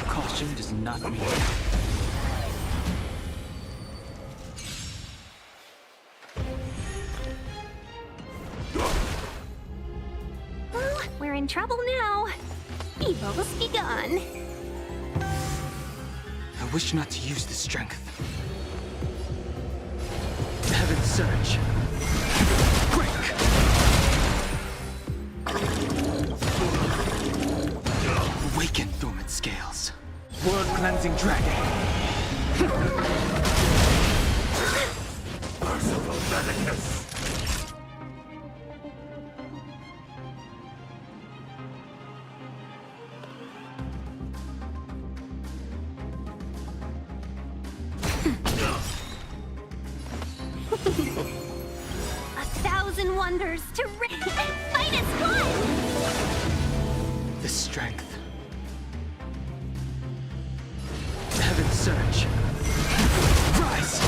Caution does not mean... Well, we're in trouble now. Evil's begun. I wish not to use this strength. Heaven surge. Break! Awaken dormant scales. World cleansing dragon. Merciful Medicus. 1,000 wonders to fight as one! The strength. Heaven surge. Rise!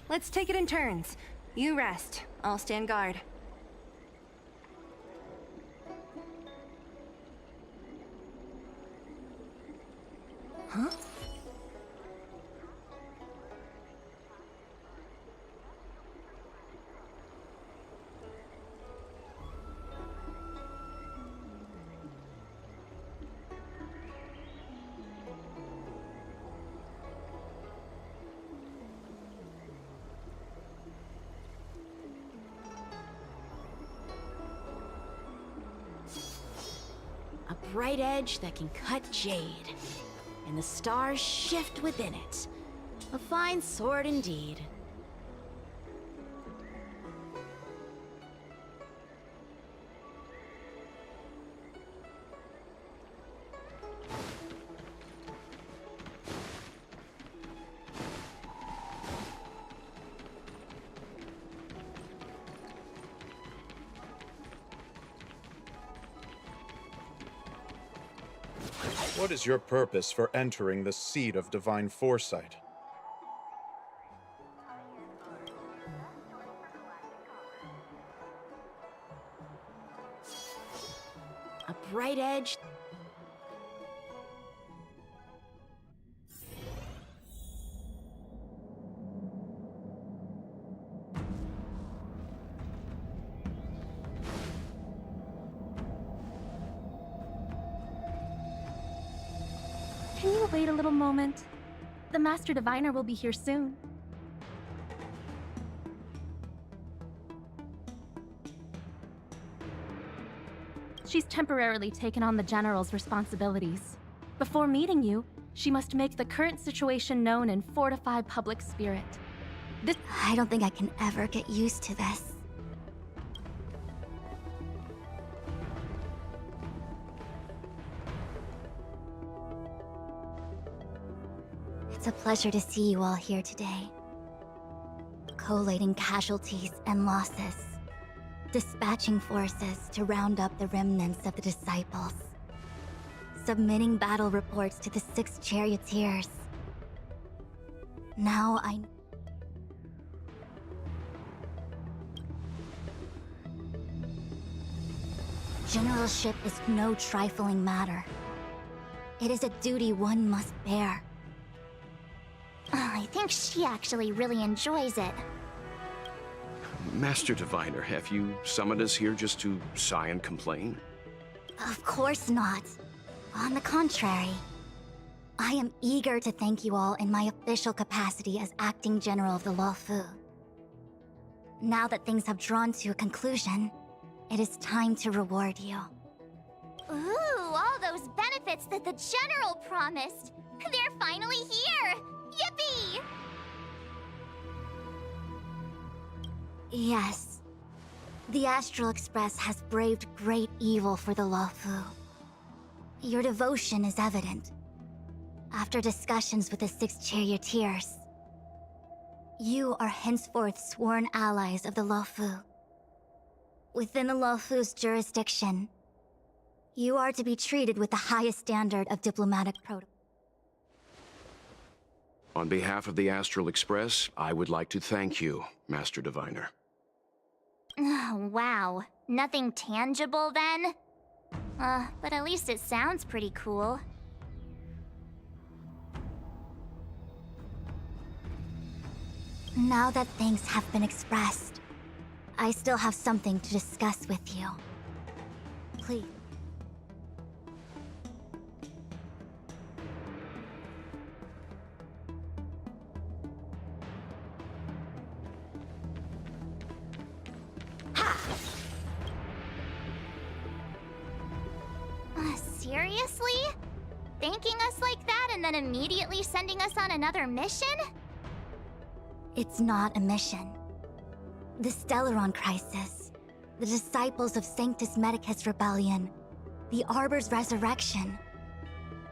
Let's take it in turns. You rest. I'll stand guard. Huh? A bright edge that can cut jade, and the stars shift within it. A fine sword indeed. What is your purpose for entering the seat of divine foresight? A bright edge. Can you wait a little moment? The Master Diviner will be here soon. She's temporarily taken on the General's responsibilities. Before meeting you, she must make the current situation known and fortify public spirit. I don't think I can ever get used to this. It's a pleasure to see you all here today. Collating casualties and losses. Dispatching forces to round up the remnants of the disciples. Submitting battle reports to the 6 charioteers. Now Generalship is no trifling matter. It is a duty one must bear. I think she actually really enjoys it. Master Diviner, have you summoned us here just to sigh and complain? Of course not. On the contrary. I am eager to thank you all in my official capacity as acting general of the Luofu. Now that things have drawn to a conclusion, it is time to reward you. Ooh, all those benefits that the General promised! They're finally here! Yippee! Yes. The Astral Express has braved great evil for the Luofu. Your devotion is evident. After discussions with the 6 charioteers, you are henceforth sworn allies of the Luofu. Within the Luofu's jurisdiction, you are to be treated with the highest standard of diplomatic protocol. On behalf of the Astral Express, I would like to thank you, Master Diviner. Wow. Nothing tangible then? But at least it sounds pretty cool. Now that things have been expressed, I still have something to discuss with you. Please. Seriously? Thanking us like that and then immediately sending us on another mission? It's not a mission. The Stellaron Crisis, the Disciples of Sanctus Medicus Rebellion, the Arbor's Resurrection,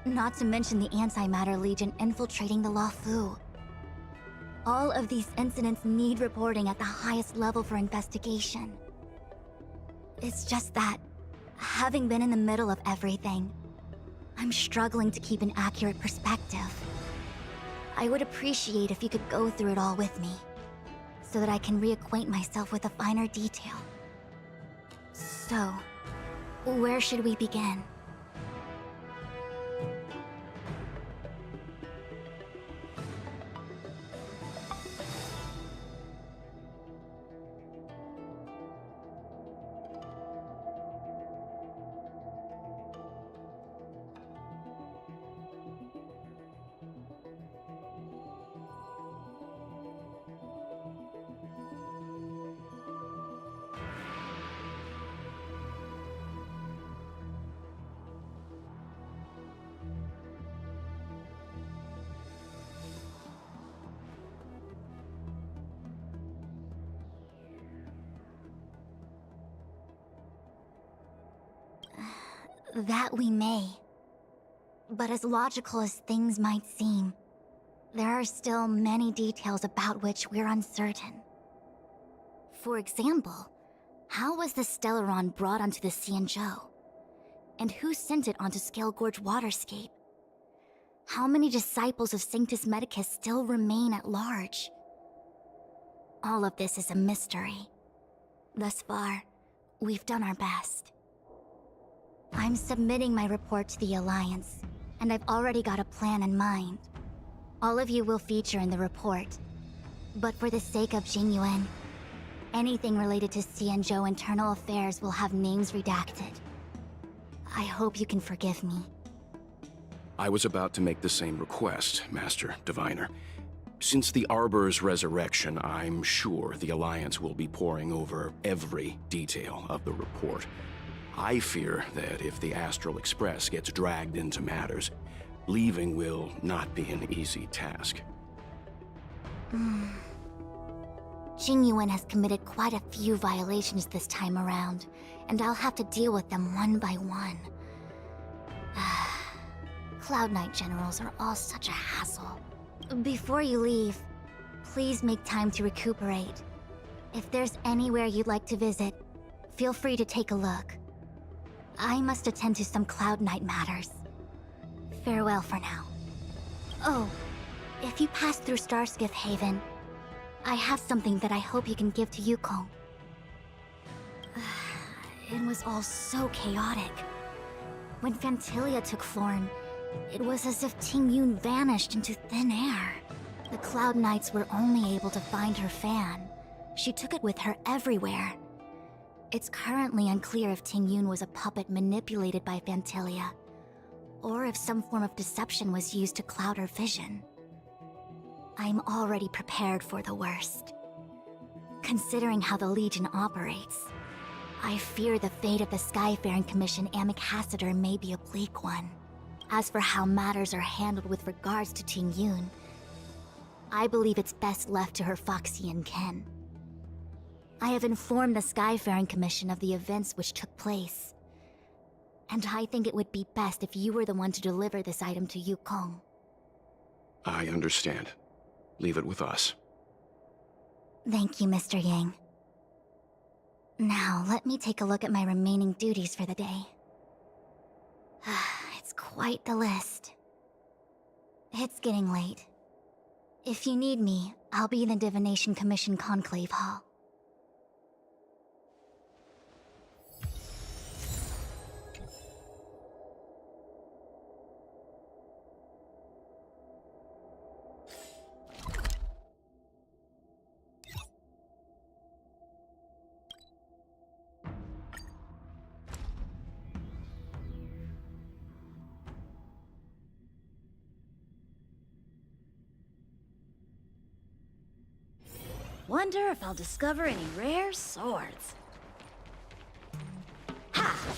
not to mention the Antimatter Legion infiltrating the Luofu. All of these incidents need reporting at the highest level for investigation. It's just that, having been in the middle of everything, I'm struggling to keep an accurate perspective. I would appreciate if you could go through it all with me, so that I can reacquaint myself with a finer detail. So, where should we begin? That we may. But as logical as things might seem, there are still many details about which we're uncertain. For example, how was the Stellaron brought onto the Xianzhou? And who sent it onto Scale Gorge Waterscape? How many disciples of Sanctus Medicus still remain at large? All of this is a mystery. Thus far, we've done our best. I'm submitting my report to the Alliance, and I've already got a plan in mind. All of you will feature in the report. But for the sake of Jing Yuan, anything related to Xianzhou internal affairs will have names redacted. I hope you can forgive me. I was about to make the same request, Master Diviner. Since the Arbor's resurrection, I'm sure the Alliance will be poring over every detail of the report. I fear that if the Astral Express gets dragged into matters, leaving will not be an easy task. Jing Yuan has committed quite a few violations this time around, and I'll have to deal with them one by one. Cloud Knight generals are all such a hassle. Before you leave, please make time to recuperate. If there's anywhere you'd like to visit, feel free to take a look. I must attend to some Cloud Knight matters. Farewell for now. Oh, if you pass through Starskiff Haven, I have something that I hope you can give to Yukong. It was all so chaotic. When Fantilia took form, it was as if Ting Yun vanished into thin air. The Cloud Knights were only able to find her fan, She took it with her everywhere. It's currently unclear if Ting Yun was a puppet manipulated by Phantilia, or if some form of deception was used to cloud her vision. I'm already prepared for the worst. Considering how the Legion operates, I fear the fate of the Skyfaring Commission Ambassador may be a bleak one. As for how matters are handled with regards to Ting Yun, I believe it's best left to her Foxian ken. I have informed the Skyfaring Commission of the events which took place, and I think it would be best if you were the one to deliver this item to Yukong. I understand. Leave it with us. Thank you, Mr. Yang. Now, let me take a look at my remaining duties for the day. It's quite the list. It's getting late. If you need me, I'll be in the Divination Commission Conclave Hall. Wonder if I'll discover any rare swords. Ha!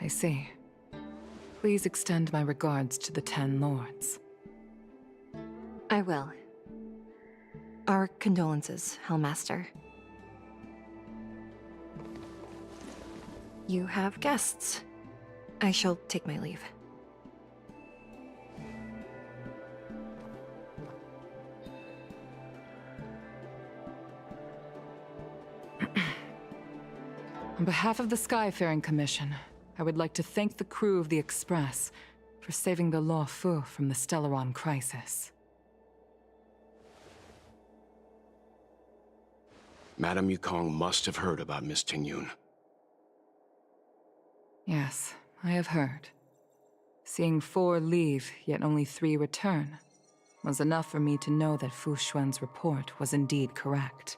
I see. Please extend my regards to the 10 lords. I will. Our condolences, Hellmaster. You have guests. I shall take my leave. On behalf of the Skyfaring Commission, I would like to thank the crew of the Express for saving the Law Fu from the Stellaron crisis. Madame Yukong must have heard about Miss Tingyun. Yes, I have heard. Seeing 4 leave, yet only 3 return, was enough for me to know that Fu Xuan's report was indeed correct.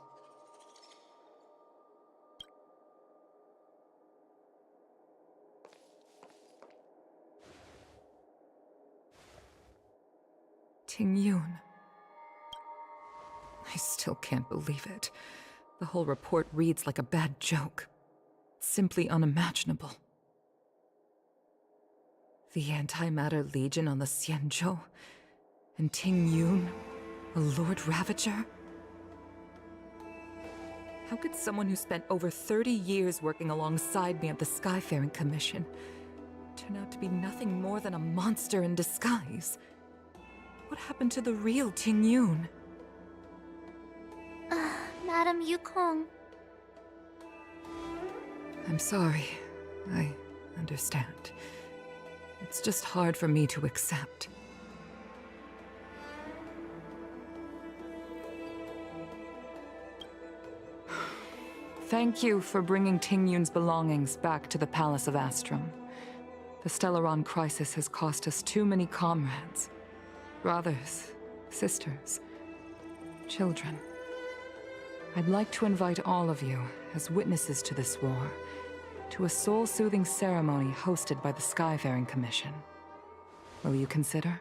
Tingyun. I still can't believe it. The whole report reads like a bad joke. Simply unimaginable. The Antimatter Legion on the Xianzhou, and Tingyun, a Lord Ravager? How could someone who spent over 30 years working alongside me at the Skyfaring Commission turn out to be nothing more than a monster in disguise? What happened to the real Tingyun? Madam Yukong. I'm sorry. I understand. It's just hard for me to accept. Thank you for bringing Tingyun's belongings back to the Palace of Astrum. The Stellaron crisis has cost us too many comrades. Brothers, sisters, children. I'd like to invite all of you, as witnesses to this war, to a soul-soothing ceremony hosted by the Skyfaring Commission. Will you consider?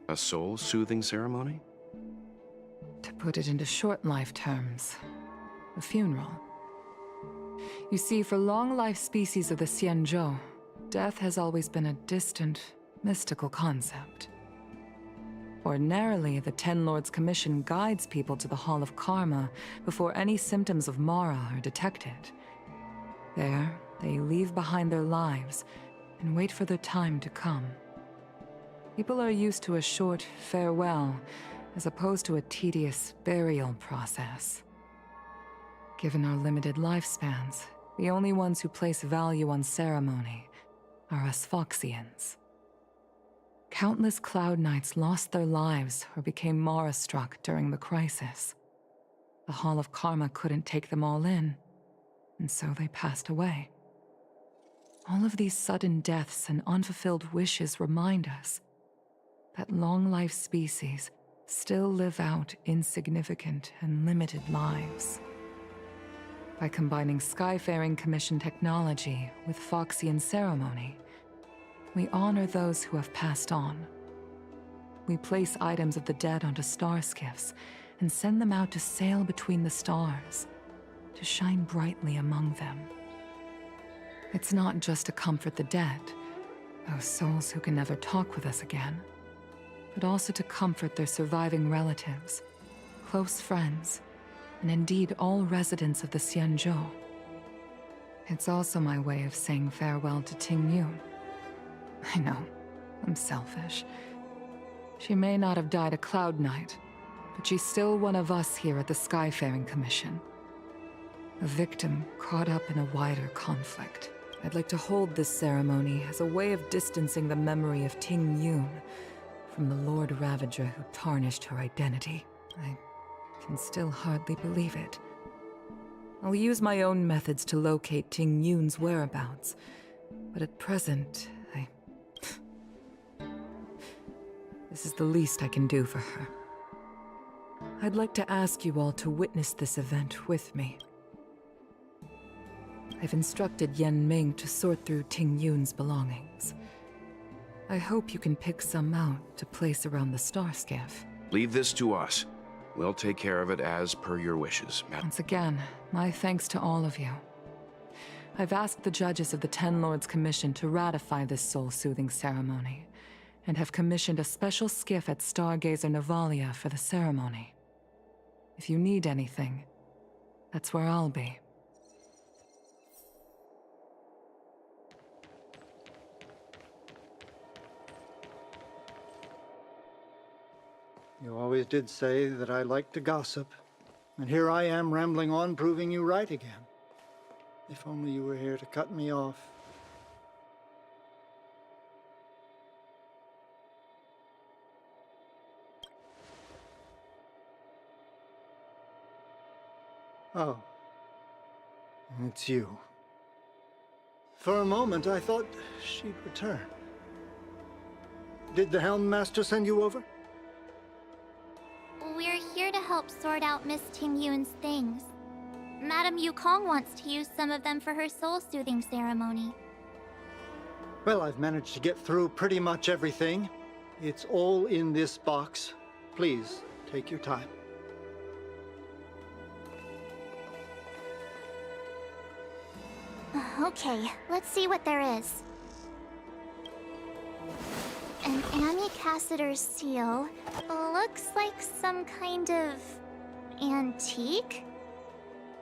A soul-soothing ceremony? To put it into short life terms, a funeral. You see, for long-life species of the Xianzhou, death has always been a distant, mystical concept. Ordinarily, the Ten Lords Commission guides people to the Hall of Karma before any symptoms of Mara are detected. There, they leave behind their lives and wait for their time to come. People are used to a short farewell as opposed to a tedious burial process. Given our limited lifespans, the only ones who place value on ceremony are us Foxians. Countless Cloud Knights lost their lives or became Mara-struck during the crisis. The Hall of Karma couldn't take them all in, and so they passed away. All of these sudden deaths and unfulfilled wishes remind us that long-life species still live out insignificant and limited lives. By combining Skyfaring Commission technology with Foxian ceremony, we honor those who have passed on. We place items of the dead onto star skiffs and send them out to sail between the stars, to shine brightly among them. It's not just to comfort the dead, those souls who can never talk with us again, but also to comfort their surviving relatives, close friends, and indeed all residents of the Xianzhou. It's also my way of saying farewell to Tingyun. I know, I'm selfish. She may not have died a Cloud Knight, but she's still one of us here at the Skyfaring Commission. A victim caught up in a wider conflict. I'd like to hold this ceremony as a way of distancing the memory of Tingyun from the Lord Ravager who tarnished her identity. I can still hardly believe it. I'll use my own methods to locate Tingyun's whereabouts, but at present, this is the least I can do for her. I'd like to ask you all to witness this event with me. I've instructed Yen Ming to sort through Tingyun's belongings. I hope you can pick some out to place around the star skiff. Leave this to us. We'll take care of it as per your wishes, Once again, my thanks to all of you. I've asked the judges of the Ten Lords Commission to ratify this soul-soothing ceremony, and have commissioned a special skiff at Stargazer Navalia for the ceremony. If you need anything, that's where I'll be. You always did say that I like to gossip, and here I am rambling on, proving you right again. If only you were here to cut me off. Oh. It's you. For a moment, I thought she'd return. Did the Helm Master send you over? We're here to help sort out Miss Ting Yun's things. Madame Yukong wants to use some of them for her soul-soothing ceremony. Well, I've managed to get through pretty much everything. It's all in this box. Please, take your time. Okay, let's see what there is. An Amicassator's seal. Looks like some kind of antique?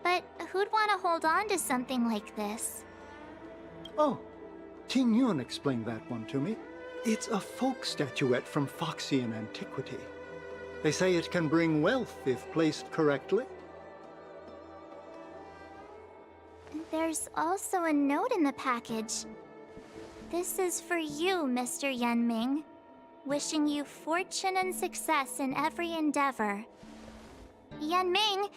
But who'd want to hold on to something like this? Oh, Ting Yun explained that one to me. It's a folk statuette from Foxian antiquity. They say it can bring wealth if placed correctly. There's also a note in the package. This is for you, Mr. Yanming. Wishing you fortune and success in every endeavor. Yanming,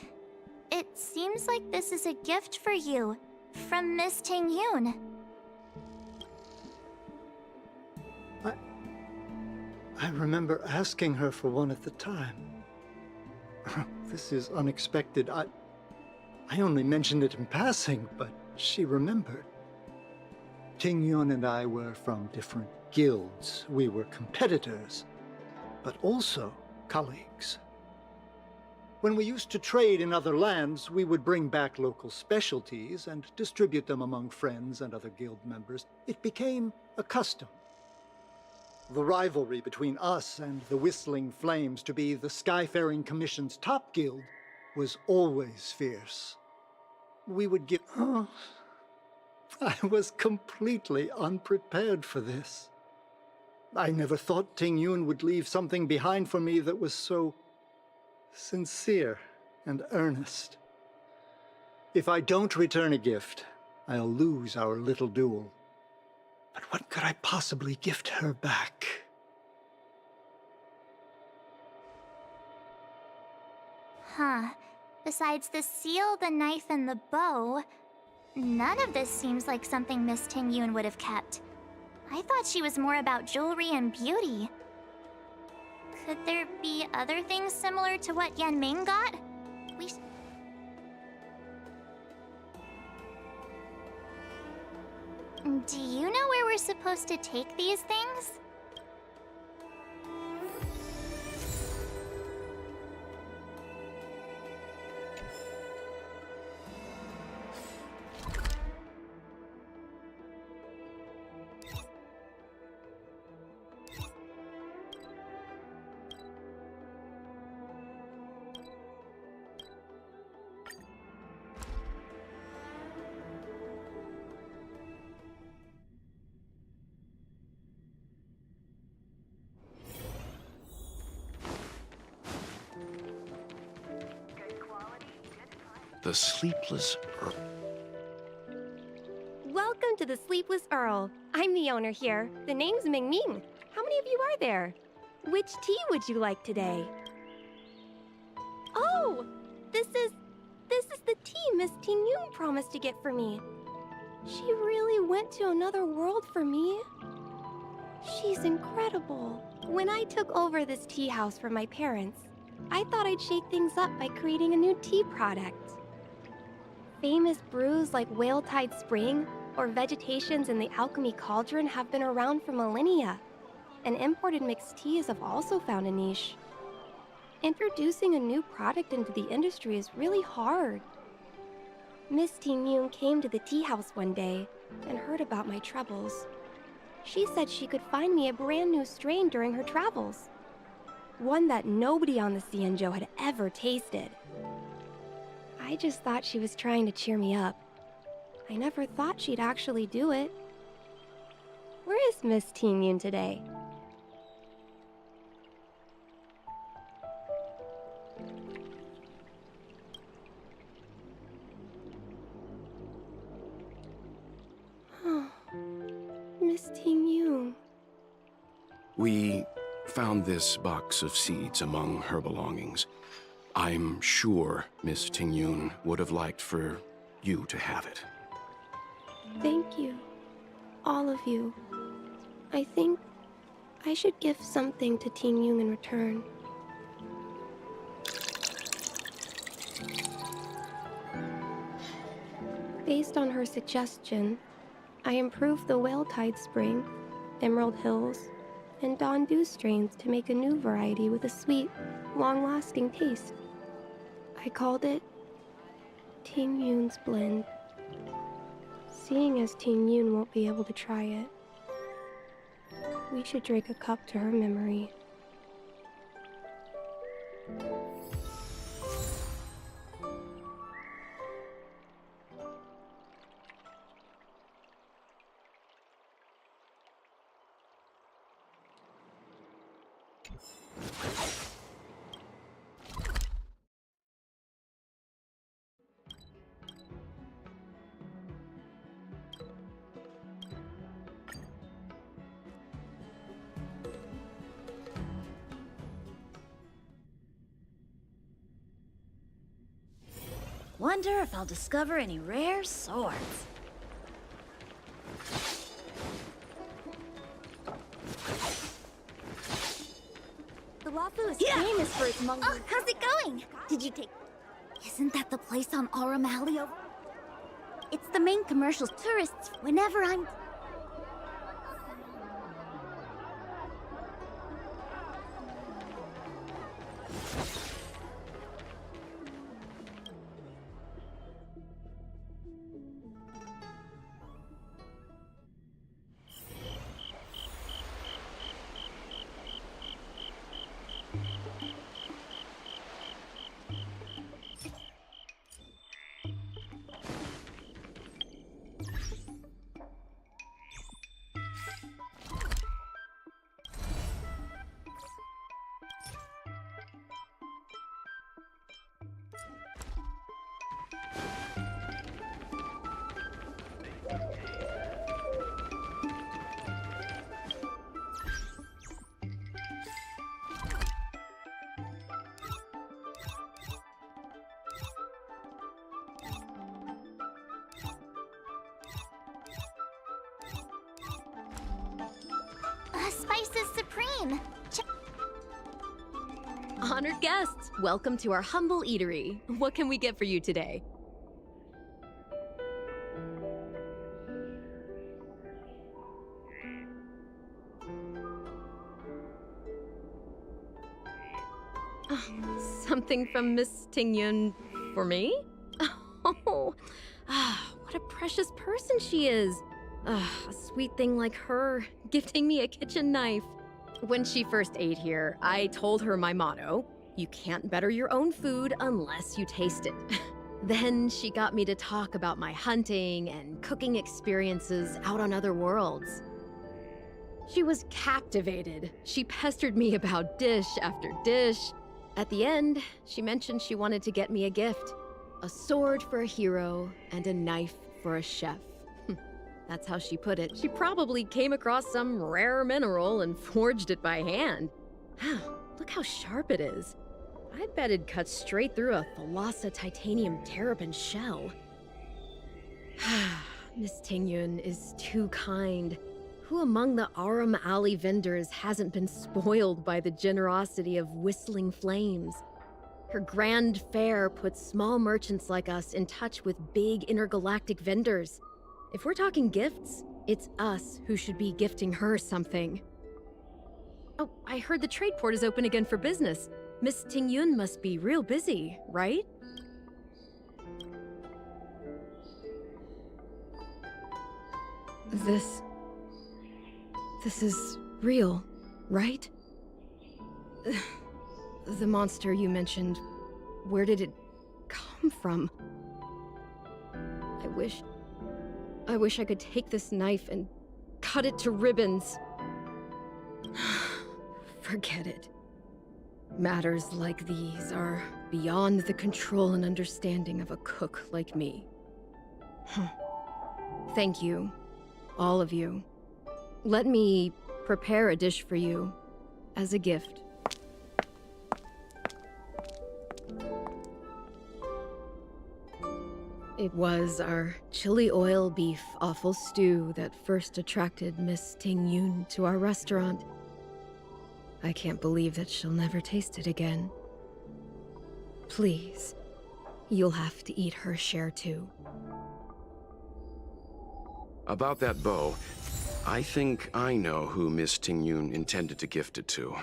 it seems like this is a gift for you, from Miss Ting Yun. I remember asking her for one at the time. This is unexpected. I only mentioned it in passing, but she remembered. Ting Yun and I were from different guilds. We were competitors, but also colleagues. When we used to trade in other lands, we would bring back local specialties and distribute them among friends and other guild members. It became a custom. The rivalry between us and the Whistling Flames to be the Skyfaring Commission's top guild was always fierce. We would give... Oh, I was completely unprepared for this. I never thought Ting Yun would leave something behind for me that was so sincere and earnest. If I don't return a gift, I'll lose our little duel. But what could I possibly gift her back? Huh. Besides the seal, the knife, and the bow, none of this seems like something Miss Ting Yun would have kept. I thought she was more about jewelry and beauty. Could there be other things similar to what Yanming got? Do you know where we're supposed to take these things? The Sleepless Earl. Welcome to the Sleepless Earl. I'm the owner here. The name's Ming Ming. How many of you are there? Which tea would you like today? Oh, this is the tea Miss Ting Yun promised to get for me. She really went to another world for me. She's incredible. When I took over this tea house from my parents, I thought I'd shake things up by creating a new tea product. Famous brews like Whale Tide Spring or vegetations in the Alchemy Cauldron have been around for millennia, and imported mixed teas have also found a niche. Introducing a new product into the industry is really hard. Miss Ting Yun came to the tea house one day and heard about my troubles. She said she could find me a brand new strain during her travels. One that nobody on the Xianzhou had ever tasted. I just thought she was trying to cheer me up. I never thought she'd actually do it. Where is Miss Ting Yun today? Miss Ting Yun. We found this box of seeds among her belongings. I'm sure Miss Ting Yun would have liked for you to have it. Thank you. All of you. I think I should give something to Ting Yun in return. Based on her suggestion, I improved the Whale Tide Spring, Emerald Hills, and Dawn Dew strains to make a new variety with a sweet, long-lasting taste. I called it Ting Yun's Blend. Seeing as Ting Yun won't be able to try it, we should drink a cup to her memory. Wonder if I'll discover any rare swords. The Wafu is Yeah. famous for its mongoose. Oh, how's it going? Did you take... Isn't that the place on Aurum Alley over... It's the main commercial tourists whenever I'm... Spices Supreme! Honored guests, welcome to our humble eatery. What can we get for you today? Something from Miss Ting Yun for me? Oh, what a precious person she is. A sweet thing like her, gifting me a kitchen knife. When she first ate here, I told her my motto: you can't better your own food unless you taste it. Then she got me to talk about my hunting and cooking experiences out on other worlds. She was captivated. She pestered me about dish after dish. At the end, she mentioned she wanted to get me a gift. A sword for a hero and a knife for a chef. That's how she put it. She probably came across some rare mineral and forged it by hand. Look how sharp it is. I bet it'd cut straight through a Thalassa titanium terrapin shell. Miss Ting Yun is too kind. Who among the Aurum Alley vendors hasn't been spoiled by the generosity of whistling flames? Her grand fare puts small merchants like us in touch with big intergalactic vendors. If we're talking gifts, it's us who should be gifting her something. Oh, I heard the trade port is open again for business. Miss Tingyun must be real busy, right? This is real, right? The monster you mentioned, where did it come from? I wish I could take this knife and cut it to ribbons. Forget it. Matters like these are beyond the control and understanding of a cook like me. Thank you, all of you. Let me prepare a dish for you as a gift. It was our chili oil beef offal stew that first attracted Miss Tingyun to our restaurant. I can't believe that she'll never taste it again. Please, you'll have to eat her share too. About that bow, I think I know who Miss Tingyun intended to gift it to.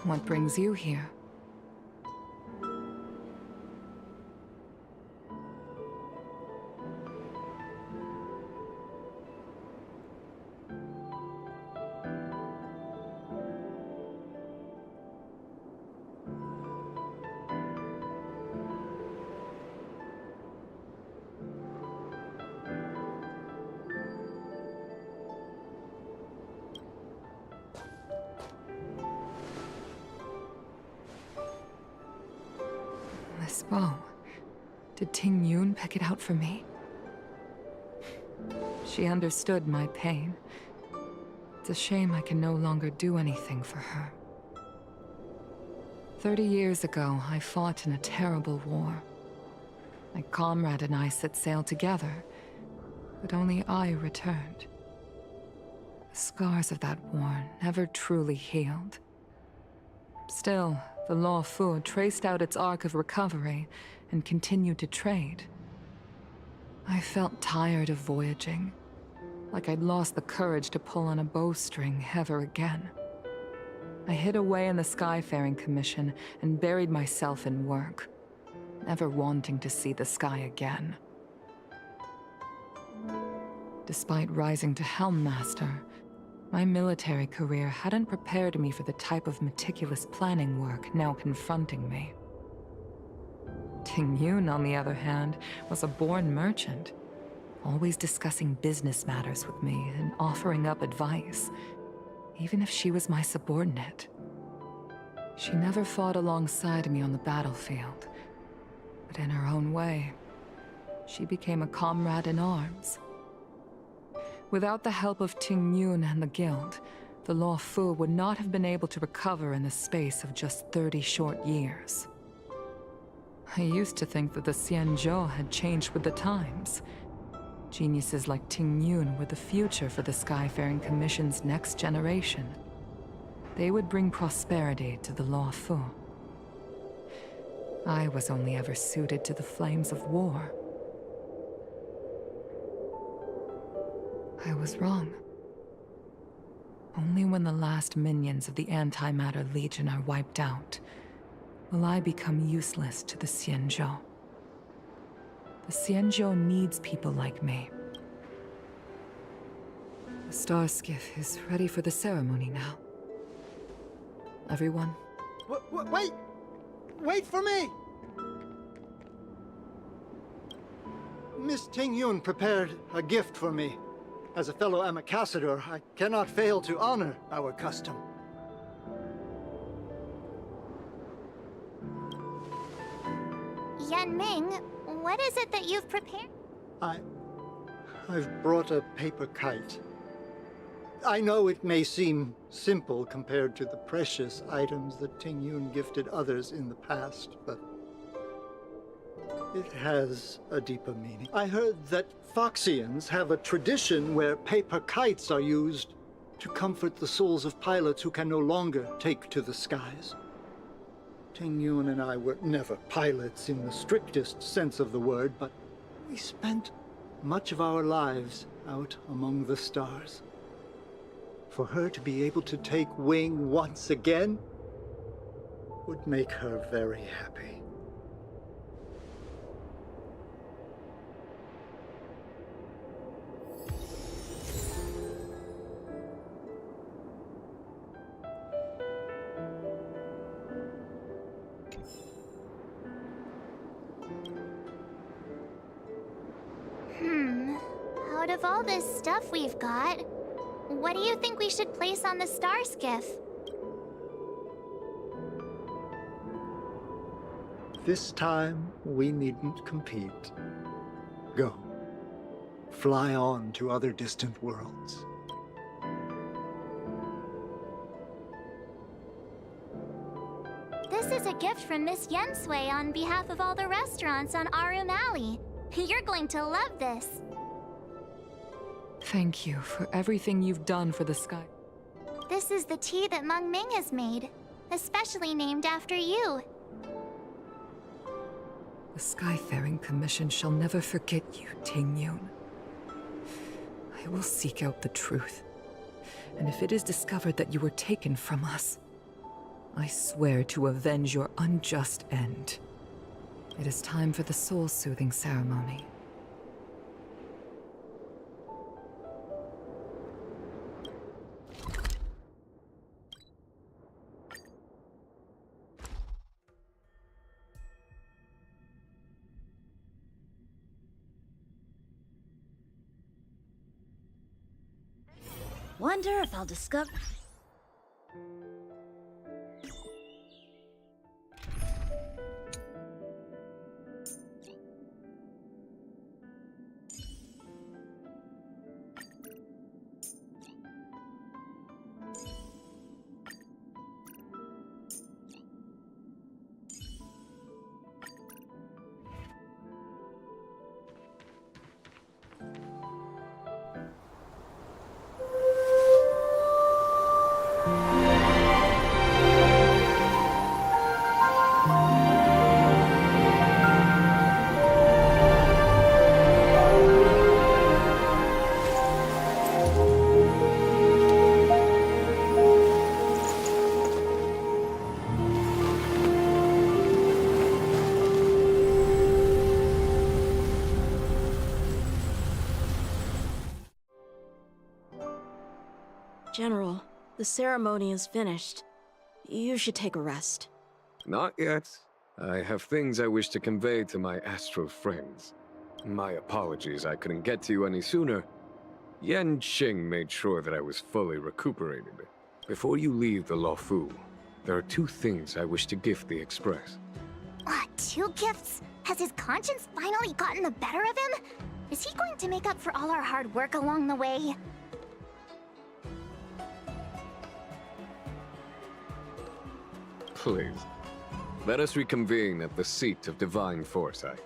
What brings you here? This bow. Did Tingyun pick it out for me? She understood my pain. It's a shame I can no longer do anything for her. 30 years ago, I fought in a terrible war. My comrade and I set sail together, but only I returned. The scars of that war never truly healed. Still, the Law Fu traced out its arc of recovery and continued to trade. I felt tired of voyaging, like I'd lost the courage to pull on a bowstring ever again. I hid away in the Skyfaring Commission and buried myself in work, never wanting to see the sky again. Despite rising to Helm Master, my military career hadn't prepared me for the type of meticulous planning work now confronting me. Tingyun, on the other hand, was a born merchant, always discussing business matters with me and offering up advice, even if she was my subordinate. She never fought alongside me on the battlefield, but in her own way, she became a comrade in arms, Without the help of Ting Yun and the Guild, the Law Fu would not have been able to recover in the space of just 30 short years. I used to think that the Xianzhou had changed with the times. Geniuses like Ting Yun were the future for the Skyfaring Commission's next generation. They would bring prosperity to the Law Fu. I was only ever suited to the flames of war. I was wrong. Only when the last minions of the Antimatter Legion are wiped out will I become useless to the Xianzhou. The Xianzhou needs people like me. The Star Skiff is ready for the ceremony now. Everyone? Wait! Wait for me! Miss Ting Yun prepared a gift for me. As a fellow ambassador, I cannot fail to honor our custom. Yanming, what is it that you've prepared? I've brought a paper kite. I know it may seem simple compared to the precious items that Ting Yun gifted others in the past, but it has a deeper meaning. I heard that Foxians have a tradition where paper kites are used to comfort the souls of pilots who can no longer take to the skies. Ting Yun and I were never pilots in the strictest sense of the word, but we spent much of our lives out among the stars. For her to be able to take wing once again would make her very happy. Out of all this stuff we've got, what do you think we should place on the Star Skiff? This time, we needn't compete. Go. Fly on to other distant worlds. This is a gift from Miss Yensui on behalf of all the restaurants on Arum Alley. You're going to love this. Thank you for everything you've done for the sky. This is the tea that Meng Ming has made, especially named after you. The Skyfaring Commission shall never forget you, Ting Yun. I will seek out the truth. And if it is discovered that you were taken from us, I swear to avenge your unjust end. It is time for the soul-soothing ceremony. Wonder if I'll discover... General, the ceremony is finished. You should take a rest. Not yet. I have things I wish to convey to my astral friends. My apologies I couldn't get to you any sooner. Yan Qing made sure that I was fully recuperated. Before you leave the Luofu, there are two things I wish to gift the Express. Two gifts? Has his conscience finally gotten the better of him? Is he going to make up for all our hard work along the way? Please, let us reconvene at the seat of divine foresight.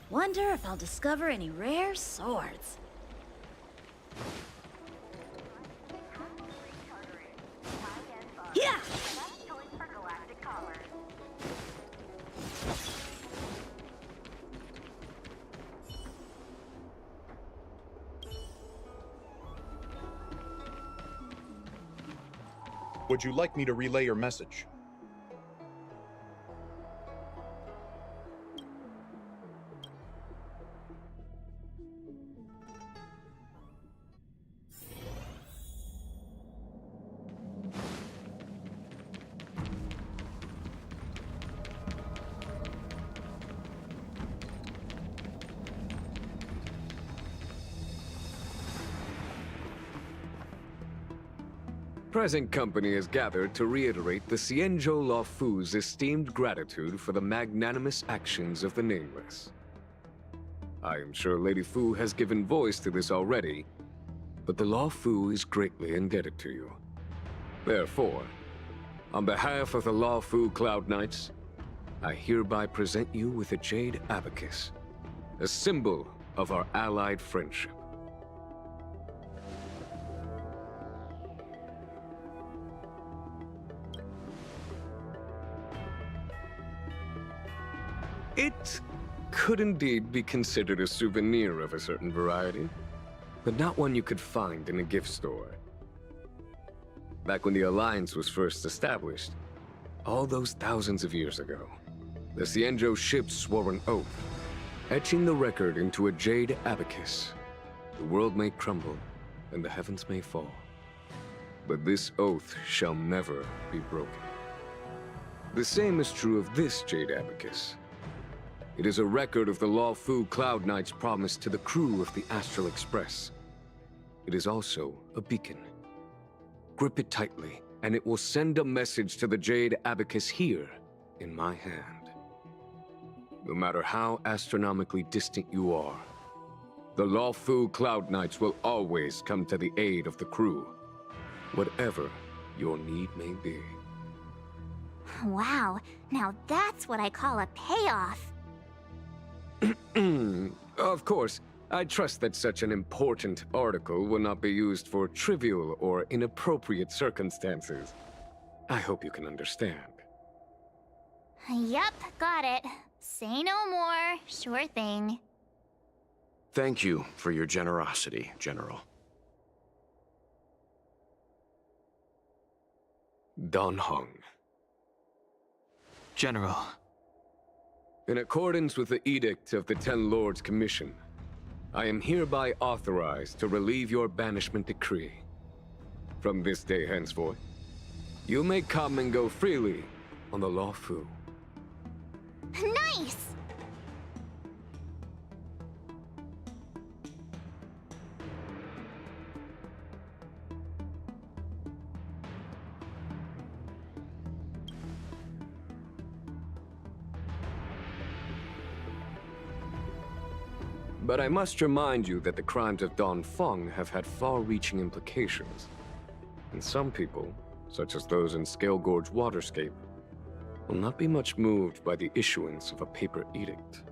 Wonder if I'll discover any rare swords. Yeah! Would you like me to relay your message? Present company is gathered to reiterate the Xianzhou Luofu's esteemed gratitude for the magnanimous actions of the Nameless. I am sure Lady Fu has given voice to this already, but the Luofu is greatly indebted to you. Therefore, on behalf of the Luofu Cloud Knights, I hereby present you with a Jade Abacus, a symbol of our allied friendship. It could indeed be considered a souvenir of a certain variety, but not one you could find in a gift store. Back when the Alliance was first established, all those thousands of years ago, the Xianzhou ships swore an oath, etching the record into a jade abacus. The world may crumble, and the heavens may fall, but this oath shall never be broken. The same is true of this jade abacus. It is a record of the Luofu Cloud Knight's promise to the crew of the Astral Express. It is also a beacon. Grip it tightly, and it will send a message to the Jade Abacus here, in my hand. No matter how astronomically distant you are, the Luofu Cloud Knights will always come to the aid of the crew, whatever your need may be. Wow, now that's what I call a payoff. Of course, I trust that such an important article will not be used for trivial or inappropriate circumstances. I hope you can understand. Yup, got it. Say no more. Sure thing. Thank you for your generosity, General. Don Hong. General. In accordance with the Edict of the Ten Lords Commission, I am hereby authorized to relieve your banishment decree. From this day henceforth, you may come and go freely on the Luofu. Nice! But I must remind you that the crimes of Don Feng have had far-reaching implications. And some people, such as those in Scale Gorge Waterscape, will not be much moved by the issuance of a paper edict.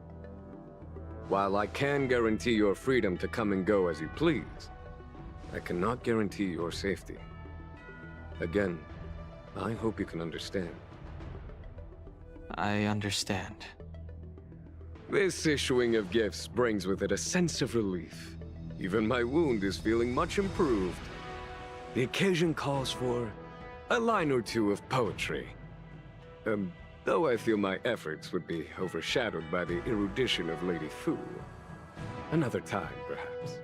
While I can guarantee your freedom to come and go as you please, I cannot guarantee your safety. Again, I hope you can understand. I understand. This issuing of gifts brings with it a sense of relief. Even my wound is feeling much improved. The occasion calls for a line or two of poetry. Though I feel my efforts would be overshadowed by the erudition of Lady Fu. Another time, perhaps.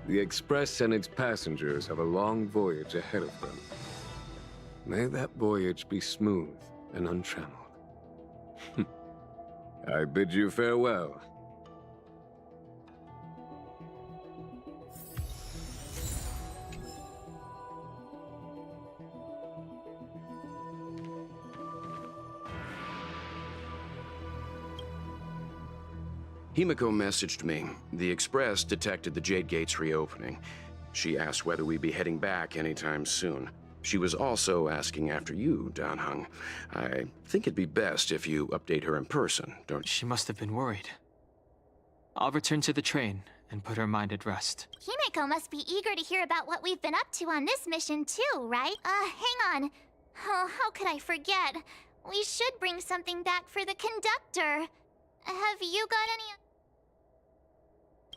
The Express and its passengers have a long voyage ahead of them. May that voyage be smooth and untrammeled. I bid you farewell. Himiko messaged me. The Express detected the Jade Gate's reopening. She asked whether we'd be heading back anytime soon. She was also asking after you, Danheng. I think it'd be best if you update her in person, don't you? She must have been worried. I'll return to the train and put her mind at rest. Himiko must be eager to hear about what we've been up to on this mission too, right? Hang on. Oh, how could I forget? We should bring something back for the conductor. Have you got any...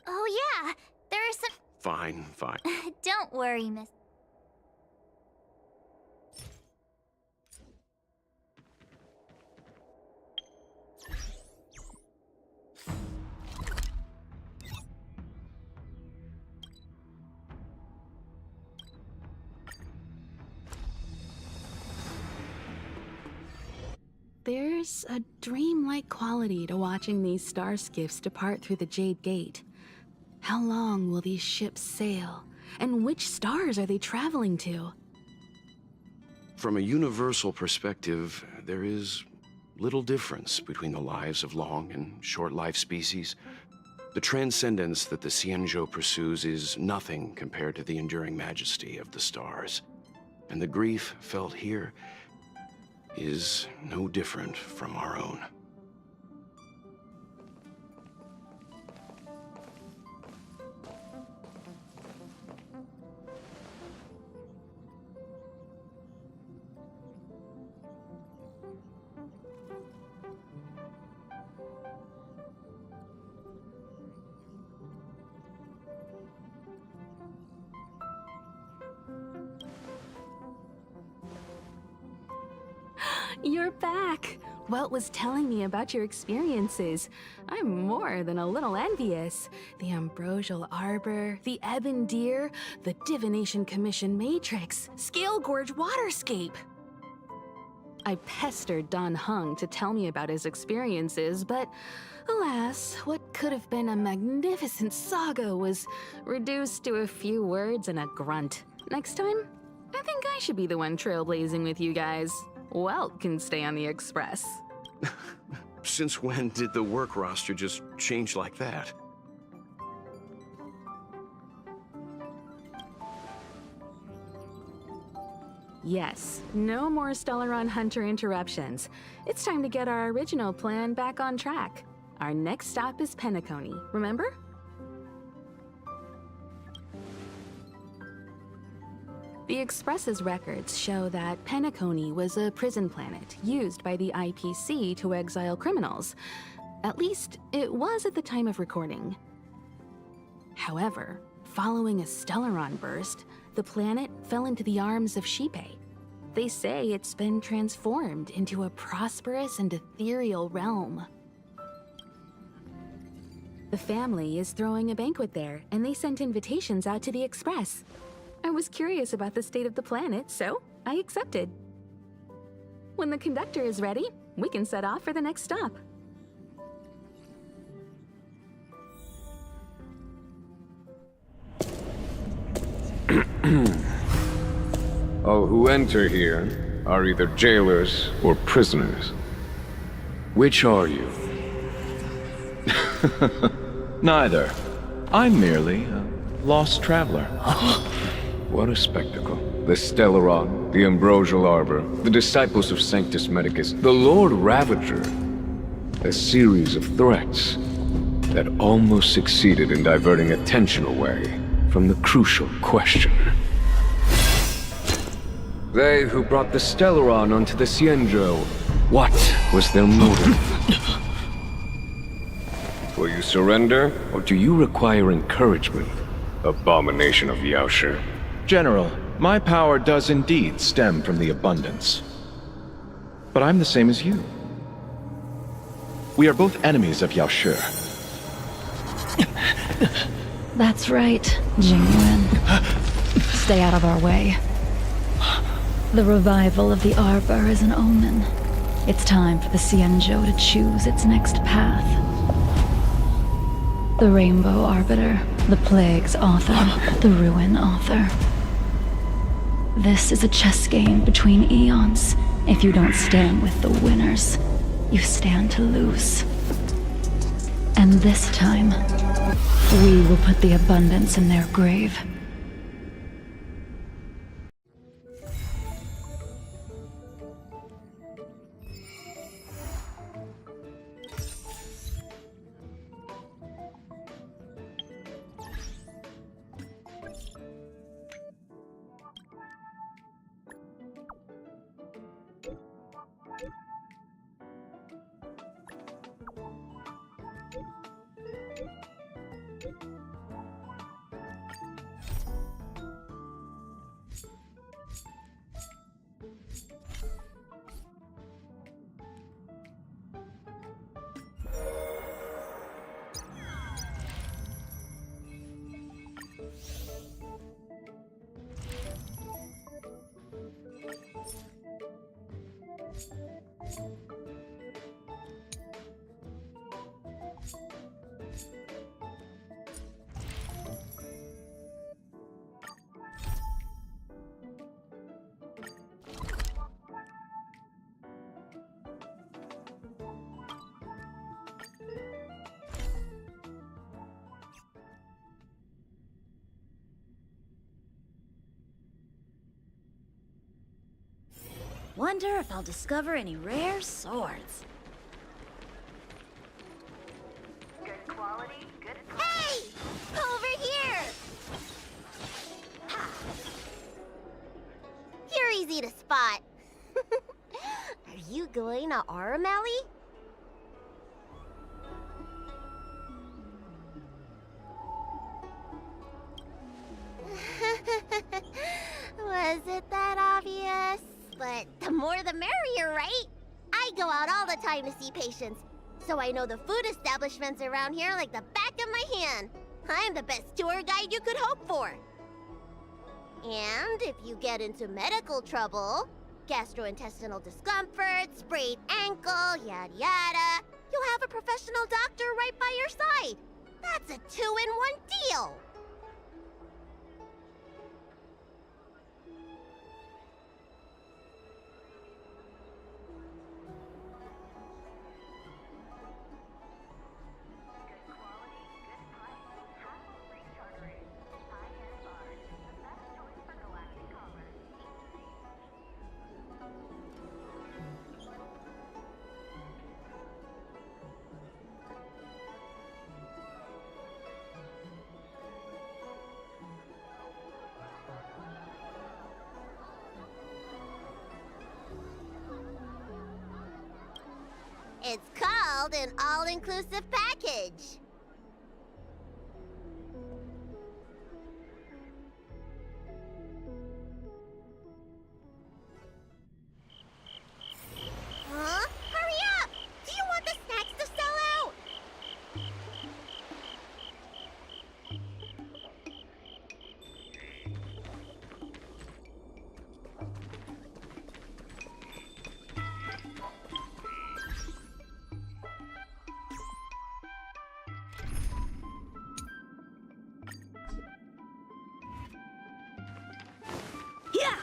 Oh yeah, there are some... Fine. Don't worry, Miss... There's a dreamlike quality to watching these star skiffs depart through the Jade Gate. How long will these ships sail? And which stars are they traveling to? From a universal perspective, there is little difference between the lives of long and short-lived species. The transcendence that the Xianzhou pursues is nothing compared to the enduring majesty of the stars. And the grief felt here is no different from our own. You're back! Welt was telling me about your experiences. I'm more than a little envious. The Ambrosial Arbor, the Ebon Deer, the Divination Commission Matrix, Scale Gorge Waterscape. I pestered Danheng to tell me about his experiences, but alas, what could have been a magnificent saga was reduced to a few words and a grunt. Next time, I think I should be the one trailblazing with you guys. Welt can stay on the Express. Since when did the work roster just change like that? Yes, no more Stellaron Hunter interruptions. It's time to get our original plan back on track. Our next stop is Penacony, remember? The Express's records show that Penacony was a prison planet used by the IPC to exile criminals. At least, it was at the time of recording. However, following a Stellaron burst, the planet fell into the arms of Xipe. They say it's been transformed into a prosperous and ethereal realm. The family is throwing a banquet there, and they sent invitations out to the Express. I was curious about the state of the planet, so I accepted. When the conductor is ready, we can set off for the next stop. All who enter here are either jailers or prisoners. Which are you? Neither. I'm merely a lost traveler. What a spectacle. The Stellaron, the Ambrosial Arbor, the Disciples of Sanctus Medicus, the Lord Ravager. A series of threats that almost succeeded in diverting attention away from the crucial question. They who brought the Stellaron onto the Xianzhou, what was their motive? Will you surrender, or do you require encouragement? Abomination of Yaoshi. General, my power does indeed stem from the abundance. But I'm the same as you. We are both enemies of Yaoshi. That's right, Jing Yuan. Stay out of our way. The revival of the Arbor is an omen. It's time for the Xianzhou to choose its next path. The Rainbow Arbiter, the Plague's author, the Ruin author. This is a chess game between eons. If you don't stand with the winners, you stand to lose. And this time, we will put the abundance in their grave. Wonder if I'll discover any rare swords. Good quality, good Hey! Over here! Ha. You're easy to spot. Are you going to Aramali? Was it that obvious? But the more the merrier, right? I go out all the time to see patients, so I know the food establishments around here like the back of my hand. I'm the best tour guide you could hope for. And if you get into medical trouble, gastrointestinal discomfort, sprained ankle, yada yada, you'll have a professional doctor right by your side. That's a 2-in-1 deal. It's called an all-inclusive package. Huh? Hurry up! Do you want the snacks to sell out? Yeah!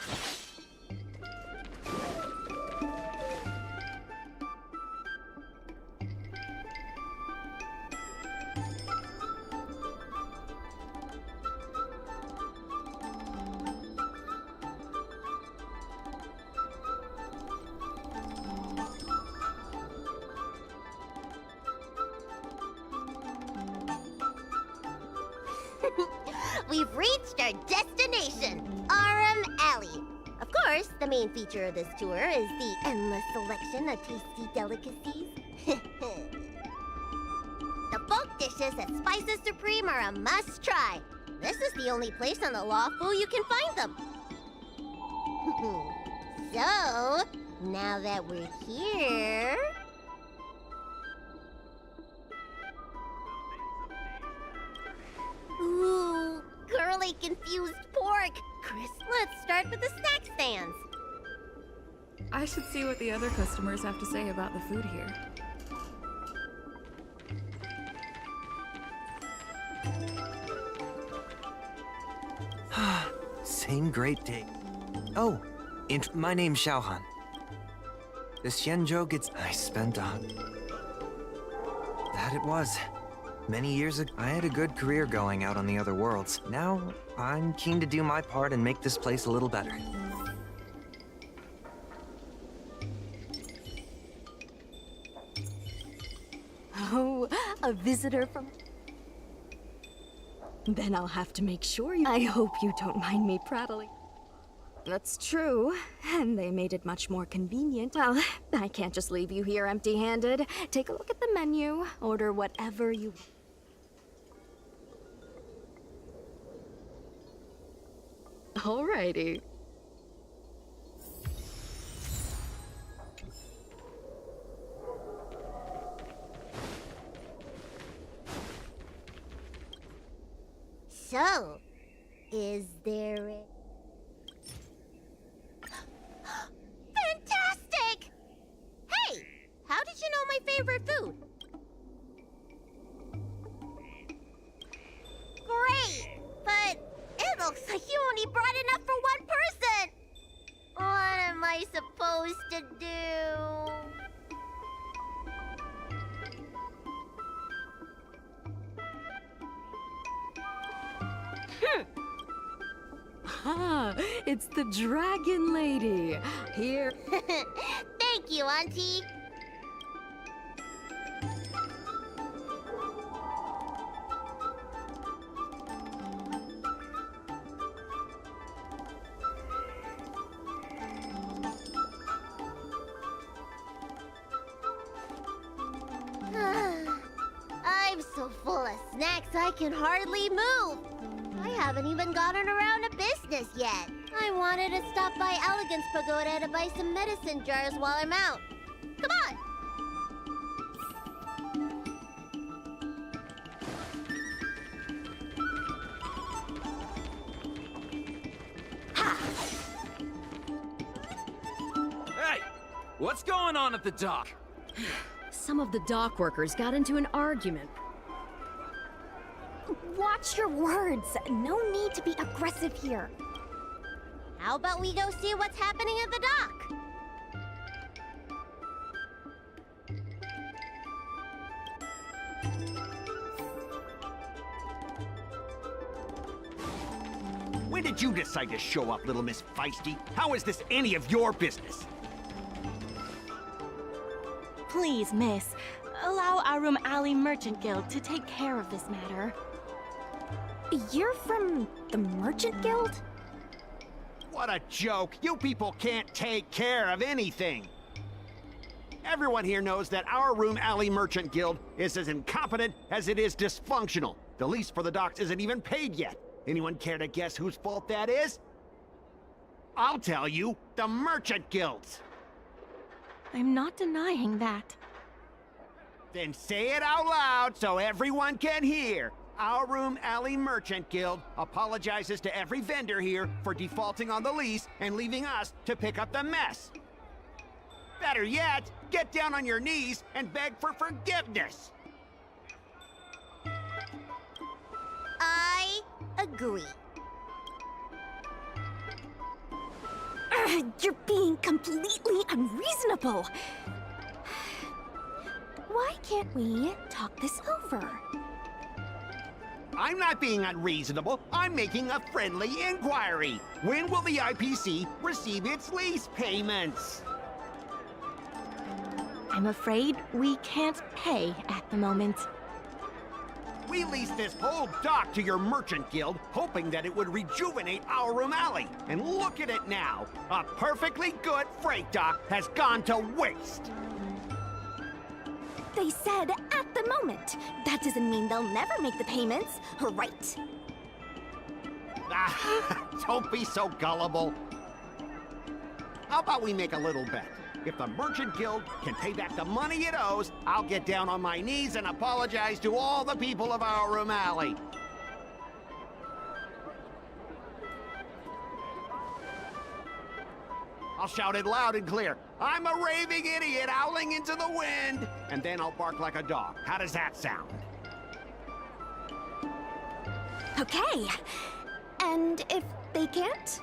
we've reached our destination, Arum Alley. Of course, the main feature of this tour is the endless selection of tasty delicacies. The folk dishes at Spices Supreme are a must-try. This is the only place on the Lawful you can find them. So, now that we're here... Ooh, curly confused pork. Chris, let's start with the snack stands. I should see what the other customers have to say about the food here. Same great day. Oh, my name's Xiaohan. This Xianzhou gets I spent on. That it was. Many years ago, I had a good career going out on the other worlds. Now, I'm keen to do my part and make this place a little better. Oh, a visitor from... Then I'll have to make sure you... I hope you don't mind me prattling. That's true, and they made it much more convenient. Well, I can't just leave you here empty-handed. Take a look at the menu, order whatever you... Alrighty. So, is there a... Fantastic! Hey, how did you know my favorite food? Great, but it looks like you only brought enough for one person. What am I supposed to do? Ah, it's the Dragon Lady. Here. Thank you, Auntie. I'm so full of snacks I can hardly move. I haven't even gotten around to business yet. I wanted to stop by Elegance Pagoda to buy some medicine jars while I'm out. Come on! Hey! What's going on at the dock? Some of the dock workers got into an argument. Watch your words. No need to be aggressive here. How about we go see what's happening at the dock? When did you decide to show up, little Miss Feisty? How is this any of your business? Please, miss, allow Arum Alley Merchant Guild to take care of this matter. You're from the Merchant Guild? What a joke! You people can't take care of anything! Everyone here knows that our Room Alley Merchant Guild is as incompetent as it is dysfunctional. The lease for the docks isn't even paid yet. Anyone care to guess whose fault that is? I'll tell you, the Merchant Guild's. I'm not denying that. Then say it out loud so everyone can hear. Our Room Alley Merchant Guild apologizes to every vendor here for defaulting on the lease and leaving us to pick up the mess. Better yet, get down on your knees and beg for forgiveness. I agree. You're being completely unreasonable. Why can't we talk this over? I'm not being unreasonable. I'm making a friendly inquiry. When will the IPC receive its lease payments? I'm afraid we can't pay at the moment. We leased this whole dock to your merchant guild, hoping that it would rejuvenate our room alley. And look at it now. A perfectly good freight dock has gone to waste. They said at the moment. That doesn't mean they'll never make the payments, right? Don't be so gullible. How about we make a little bet? If the Merchant Guild can pay back the money it owes, I'll get down on my knees and apologize to all the people of our room alley. I'll shout it loud and clear. I'm a raving idiot howling into the wind. And then I'll bark like a dog. How does that sound? Okay. And if they can't?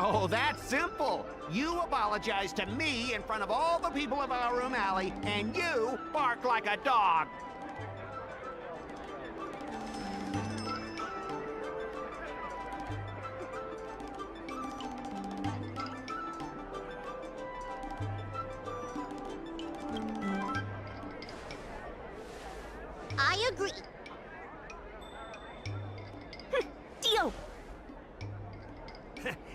Oh, that's simple. You apologize to me in front of all the people of our room alley, and you bark like a dog. I agree. Deal.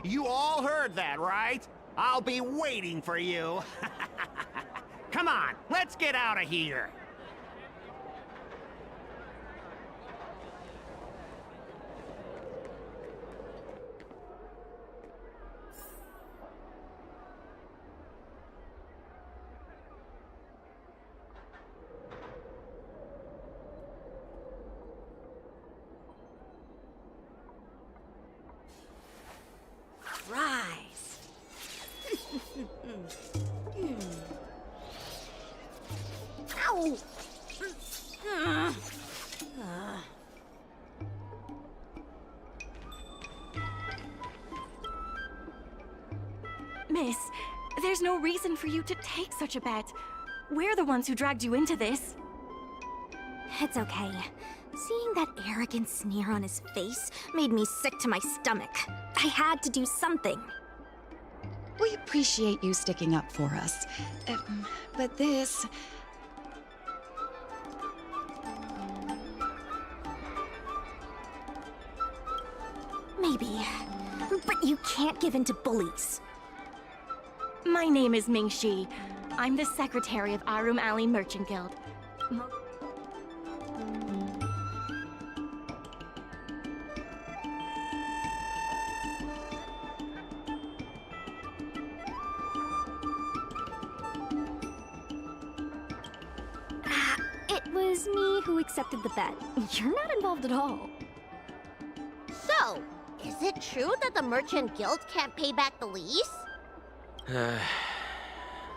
You all heard that, right? I'll be waiting for you. Come on, let's get out of here. Rise. Ow! Miss, there's no reason for you to take such a bet. We're the ones who dragged you into this. It's okay. Seeing that arrogant sneer on his face made me sick to my stomach. I had to do something. We appreciate you sticking up for us. But this... Maybe. But you can't give in to bullies. My name is Ming Shi. I'm the secretary of Arum Alley Merchant Guild. It was me who accepted the bet. You're not involved at all. So, is it true that the Merchant Guild can't pay back the lease?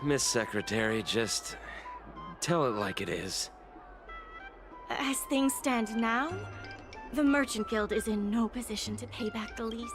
Miss Secretary, just tell it like it is. As things stand now, the Merchant Guild is in no position to pay back the lease.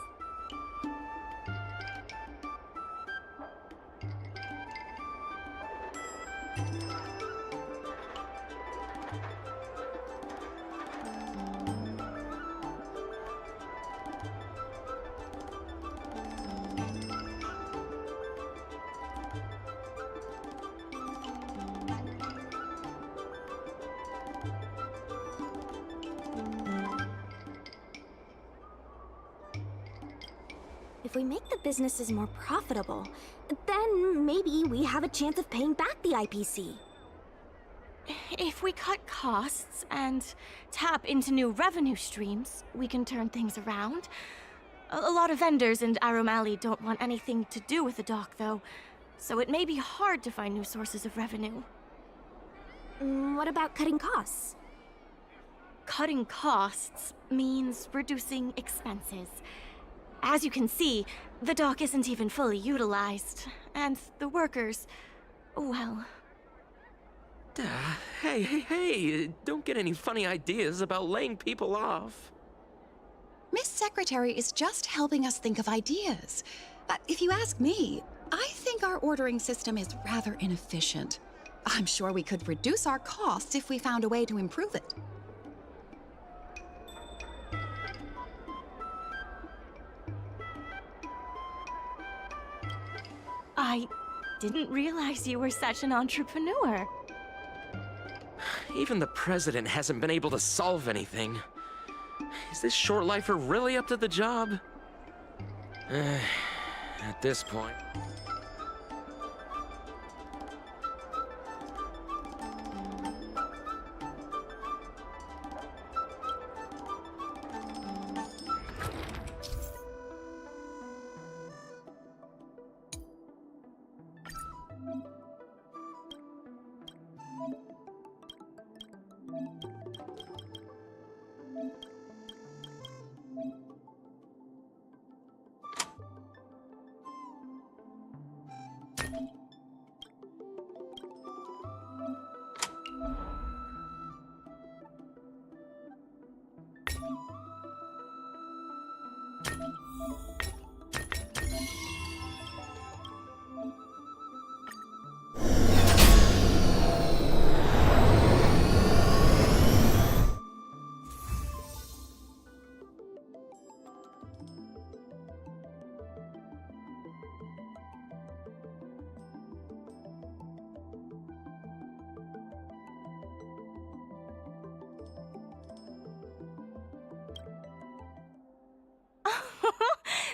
If we make the businesses more profitable, then maybe we have a chance of paying back the IPC. If we cut costs and tap into new revenue streams, we can turn things around. A lot of vendors in Arum Alley don't want anything to do with the dock, though, so it may be hard to find new sources of revenue. What about cutting costs? Cutting costs means reducing expenses. As you can see, the dock isn't even fully utilized, and the workers, well... Hey, don't get any funny ideas about laying people off. Miss Secretary is just helping us think of ideas. If you ask me, I think our ordering system is rather inefficient. I'm sure we could reduce our costs if we found a way to improve it. I didn't realize you were such an entrepreneur. Even the president hasn't been able to solve anything. Is this short lifer really up to the job? At this point...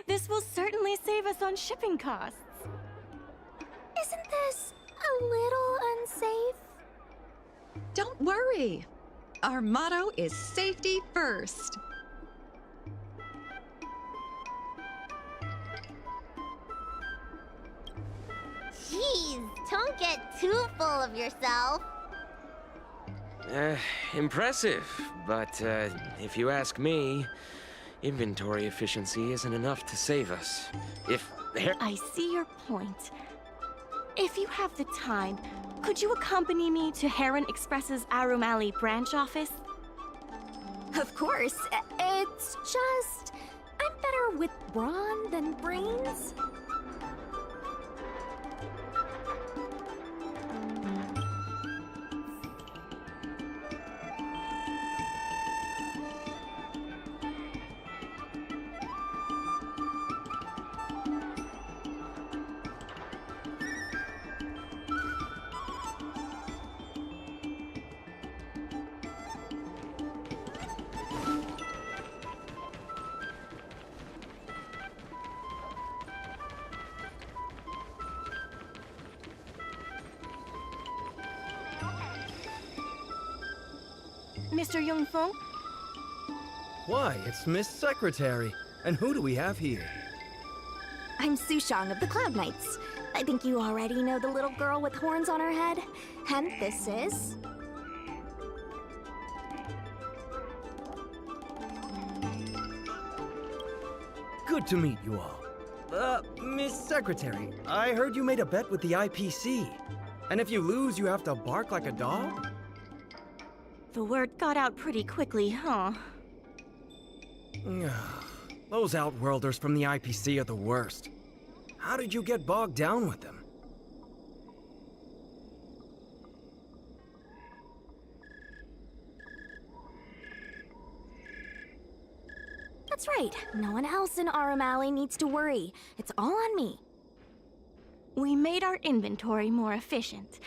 This will certainly save us on shipping costs. Isn't this a little unsafe? Don't worry. Our motto is safety first. Jeez, don't get too full of yourself. Impressive, but if you ask me, inventory efficiency isn't enough to save us. I see your point. If you have the time, could you accompany me to Heron Express's Arum Alley branch office? Of course. It's just... I'm better with brawn than brains. Mr. Yongfeng? Why, it's Miss Secretary. And who do we have here? I'm Sushang of the Cloud Knights. I think you already know the little girl with horns on her head. And this is... Good to meet you all. Miss Secretary, I heard you made a bet with the IPC. And if you lose, you have to bark like a dog? The word got out pretty quickly, huh? Those Outworlders from the IPC are the worst. How did you get bogged down with them? That's right. No one else in Arum Alley needs to worry. It's all on me. We made our inventory more efficient.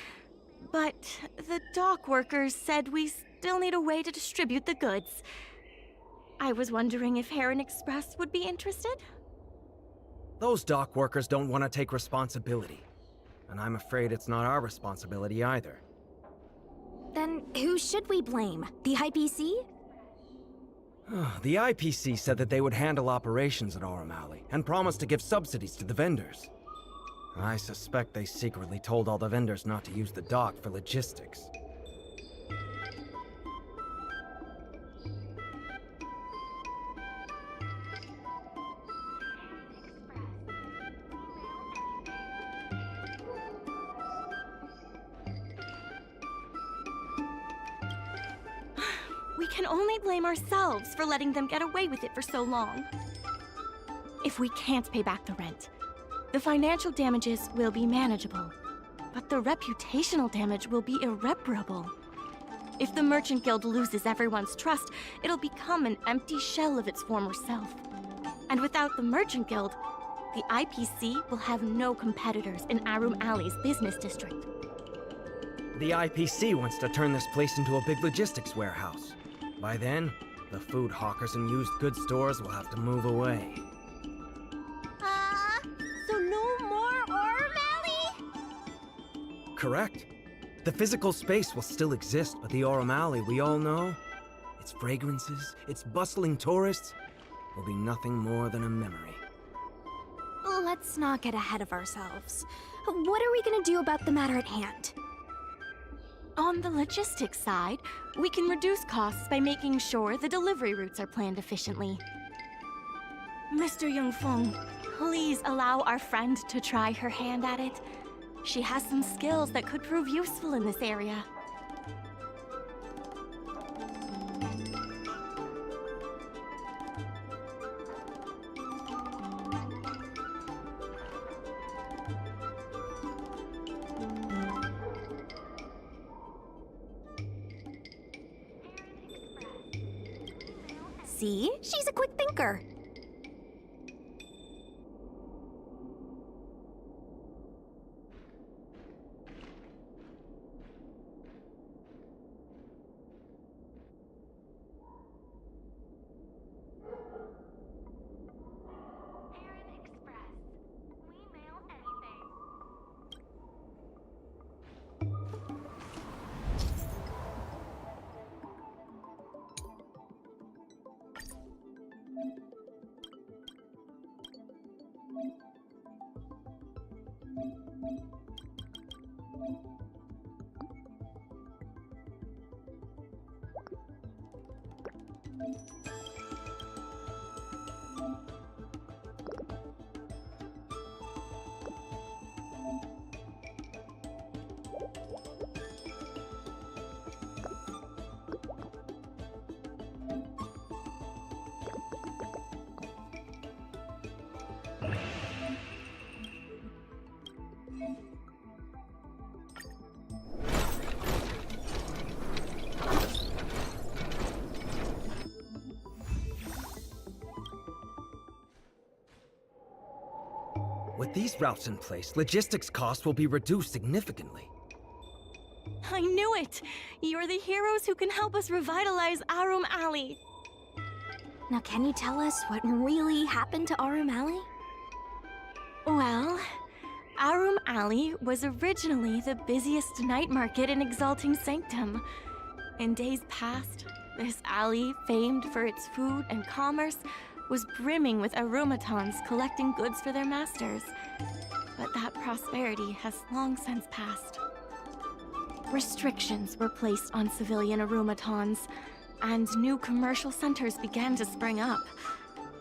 But the dock workers said we still need a way to distribute the goods. I was wondering if Heron Express would be interested? Those dock workers don't want to take responsibility. And I'm afraid it's not our responsibility either. Then who should we blame? The IPC? The IPC said that they would handle operations at Arum Alley and promised to give subsidies to the vendors. I suspect they secretly told all the vendors not to use the dock for logistics. We can only blame ourselves for letting them get away with it for so long. If we can't pay back the rent, the financial damages will be manageable, but the reputational damage will be irreparable. If the Merchant Guild loses everyone's trust, it'll become an empty shell of its former self. And without the Merchant Guild, the IPC will have no competitors in Arum Alley's business district. The IPC wants to turn this place into a big logistics warehouse. By then, the food hawkers and used goods stores will have to move away. So no more Aurum Alley? Correct. The physical space will still exist, but the Aurum Alley we all know, its fragrances, its bustling tourists, will be nothing more than a memory. Let's not get ahead of ourselves. What are we gonna do about the matter at hand? On the logistics side, we can reduce costs by making sure the delivery routes are planned efficiently. Mr. Yongfeng, please allow our friend to try her hand at it. She has some skills that could prove useful in this area. See? She's a quick thinker. With these routes in place, logistics costs will be reduced significantly. I knew it! You're the heroes who can help us revitalize Aurum Alley. Now, can you tell us what really happened to Aurum Alley? Well, Aurum Alley was originally the busiest night market in Exalting Sanctum. In days past, this alley, famed for its food and commerce, was brimming with aromatons collecting goods for their masters. But that prosperity has long since passed. Restrictions were placed on civilian aromatons, and new commercial centers began to spring up.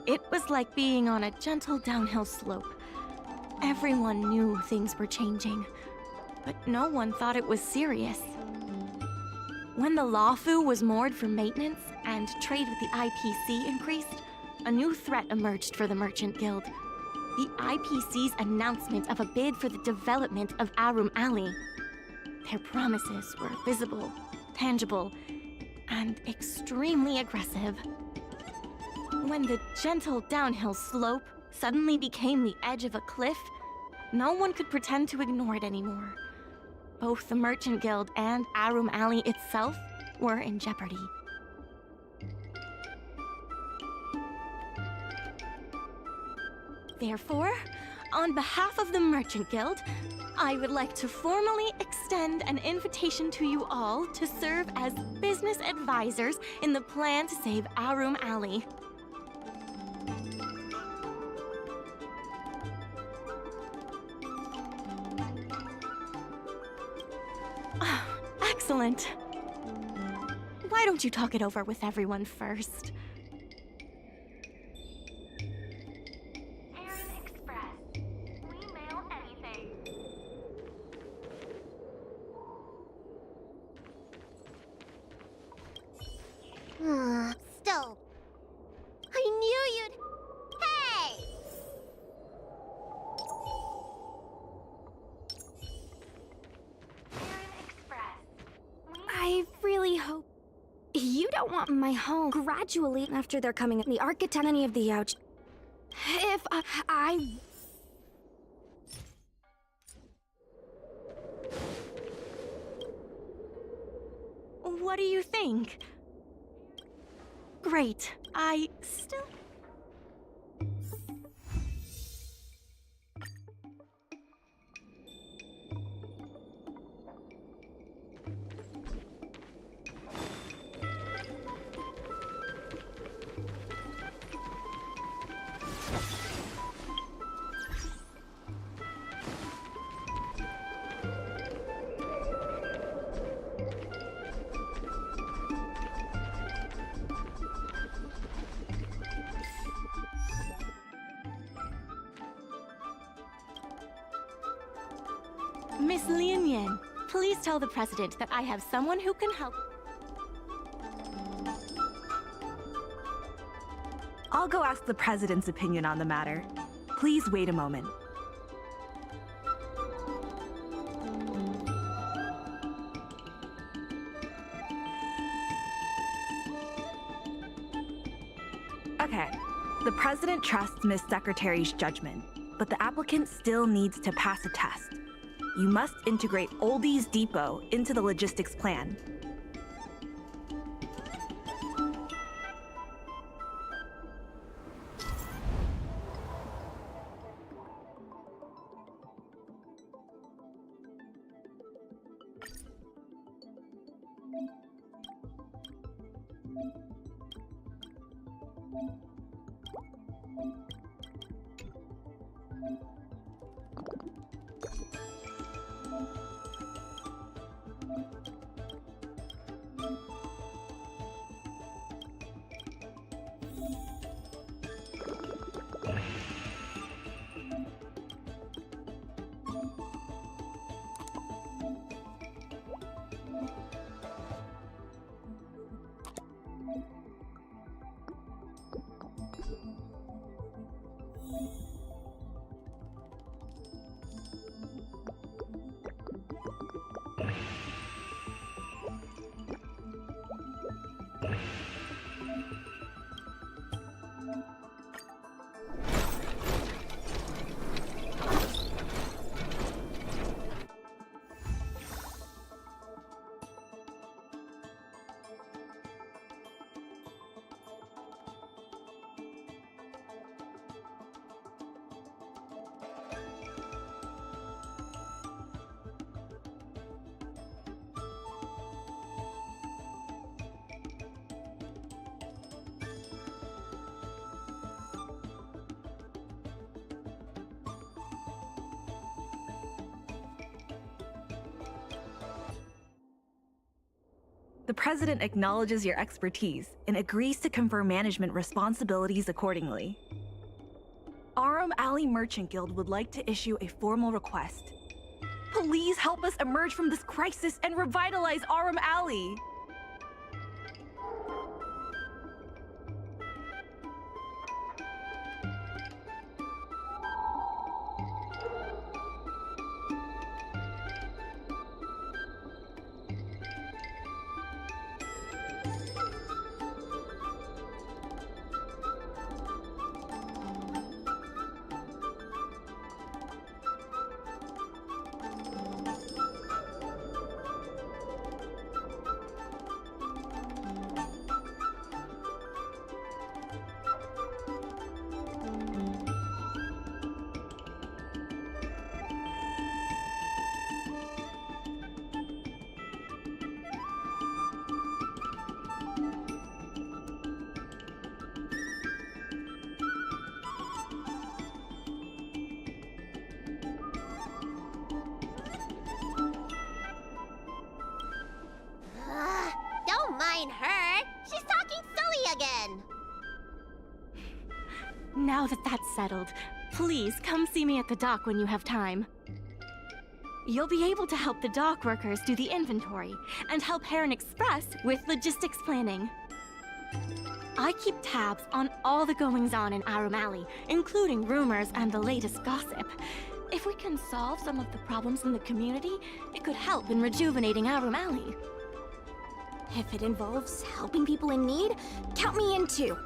It was like being on a gentle downhill slope. Everyone knew things were changing, but no one thought it was serious. When the Lawfu was moored for maintenance and trade with the IPC increased, a new threat emerged for the Merchant Guild. The IPC's announcement of a bid for the development of Aurum Alley. Their promises were visible, tangible, and extremely aggressive. When the gentle downhill slope suddenly became the edge of a cliff, no one could pretend to ignore it anymore. Both the Merchant Guild and Aurum Alley itself were in jeopardy. Therefore, on behalf of the Merchant Guild, I would like to formally extend an invitation to you all to serve as business advisors in the plan to save Aurum Alley. Excellent. Why don't you talk it over with everyone first? Stop. I knew you'd... Hey! I really hope... You don't want my home gradually after they're coming. The architect, any of the ouch... If I... What do you think? Great. I still... Miss Lian Yan, please tell the President that I have someone who can help. I'll go ask the President's opinion on the matter. Please wait a moment. Okay. The President trusts Miss Secretary's judgment, but the applicant still needs to pass a test. You must integrate Oldie's Depot into the logistics plan. The President acknowledges your expertise and agrees to confer management responsibilities accordingly. Arum Alley Merchant Guild would like to issue a formal request. Please help us emerge from this crisis and revitalize Arum Alley! Don't mind her. She's talking silly again. Now that that's settled, please come see me at the dock when you have time. You'll be able to help the dock workers do the inventory and help Heron Express with logistics planning. I keep tabs on all the goings-on in Arum Alley, including rumors and the latest gossip. If we can solve some of the problems in the community, it could help in rejuvenating Arum Alley. If it involves helping people in need, count me in too.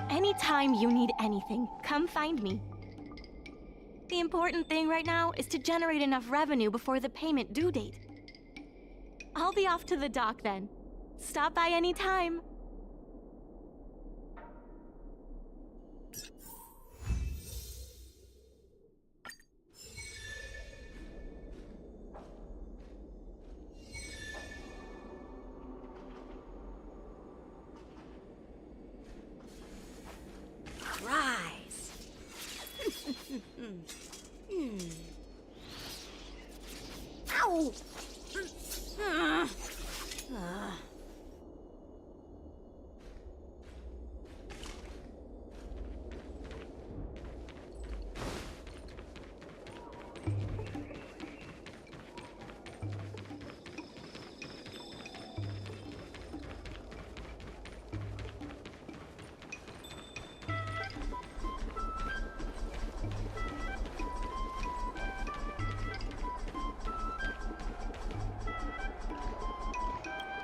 Anytime you need anything, come find me. The important thing right now is to generate enough revenue before the payment due date. I'll be off to the dock then. Stop by any time. Rise. Ow!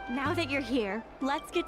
Now that you're here, let's get...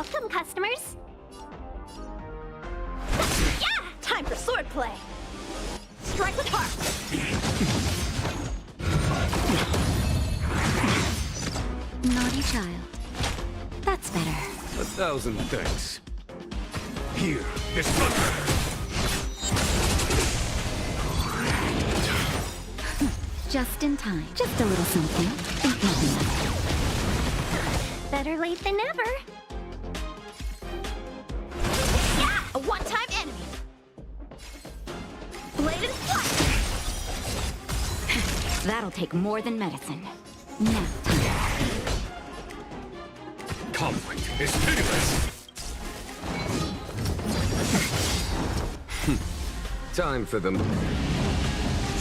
Welcome, customers. Yeah! Time for swordplay! Strike with heart! Naughty child. That's better. 1,000 thanks. Here, this thunder! Just in time. Just a little something. Think nothing of it. Better late than never. Yeah! A one-time enemy! Blade and flash! That'll take more than medicine. Now, Conflict is pitiless! Time for them.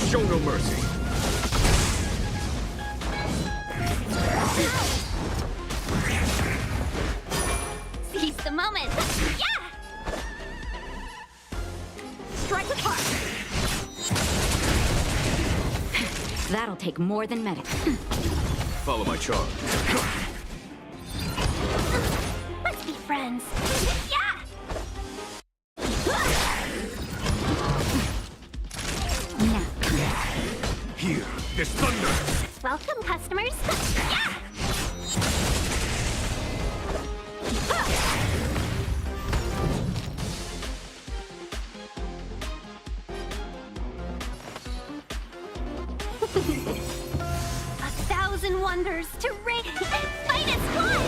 Show no mercy. Seize the moment. Yeah! Strike with heart! that'll take more than medicine. Follow my charge. Let's be friends. Yeah! Now, Here, this thunder! Welcome, customers. Yeah! 1,000 wonders to ring finest one.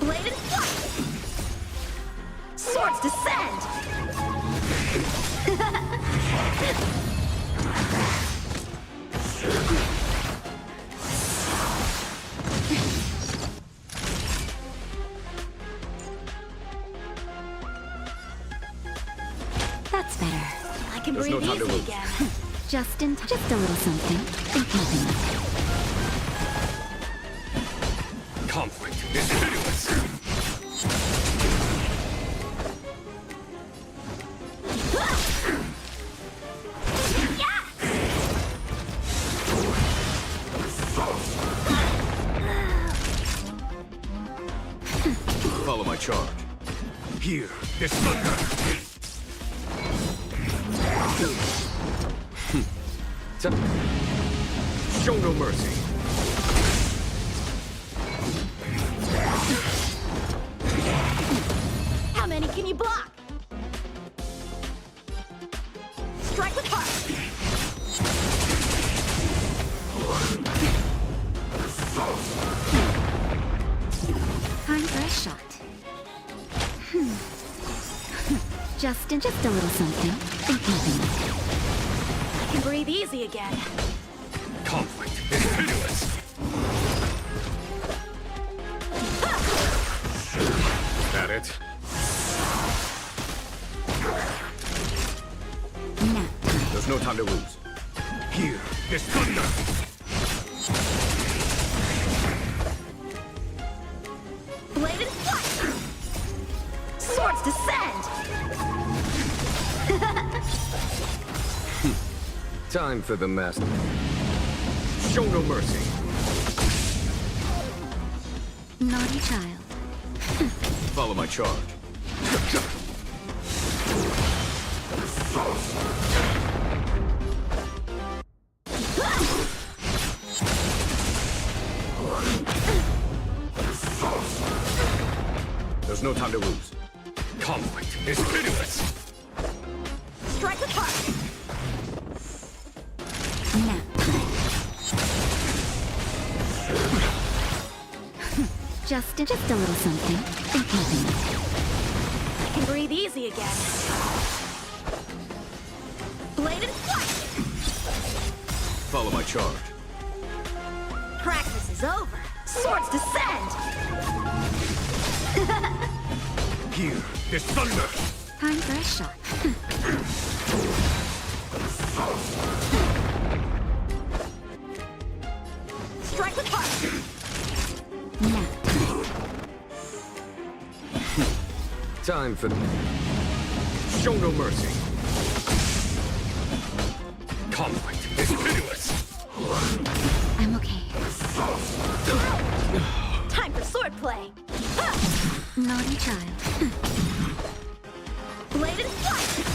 Blade and flight! Swords descend! that's better. I can There's breathe no time to easy lose. again. Just in time. Just a little something. Think nothing of it. Conflict is pitiless! Follow my charge. Here, this thunder! Show no mercy. How many can you block? Strike with heart! Time for a shot. Just a little something. Think nothing of it. I can breathe easy again. Conflict is pitiless! That it? Now, There's no time to lose. Here, this thunder! Blade and flight! Swords descend! Time for the master. Show no mercy. naughty child. Follow my charge. There's no time to lose. Conflict is pitiless! Strike with heart! Now, just a little something. Think nothing of it. I can breathe easy again. Blade and flight! Follow my charge. Practice is over. Swords descend! Here, this thunder! Time for a shot. Strike with heart! Now, Time for... Show no mercy. Conflict is pitiless! I'm okay. Time for swordplay! Naughty child. Blade and flight!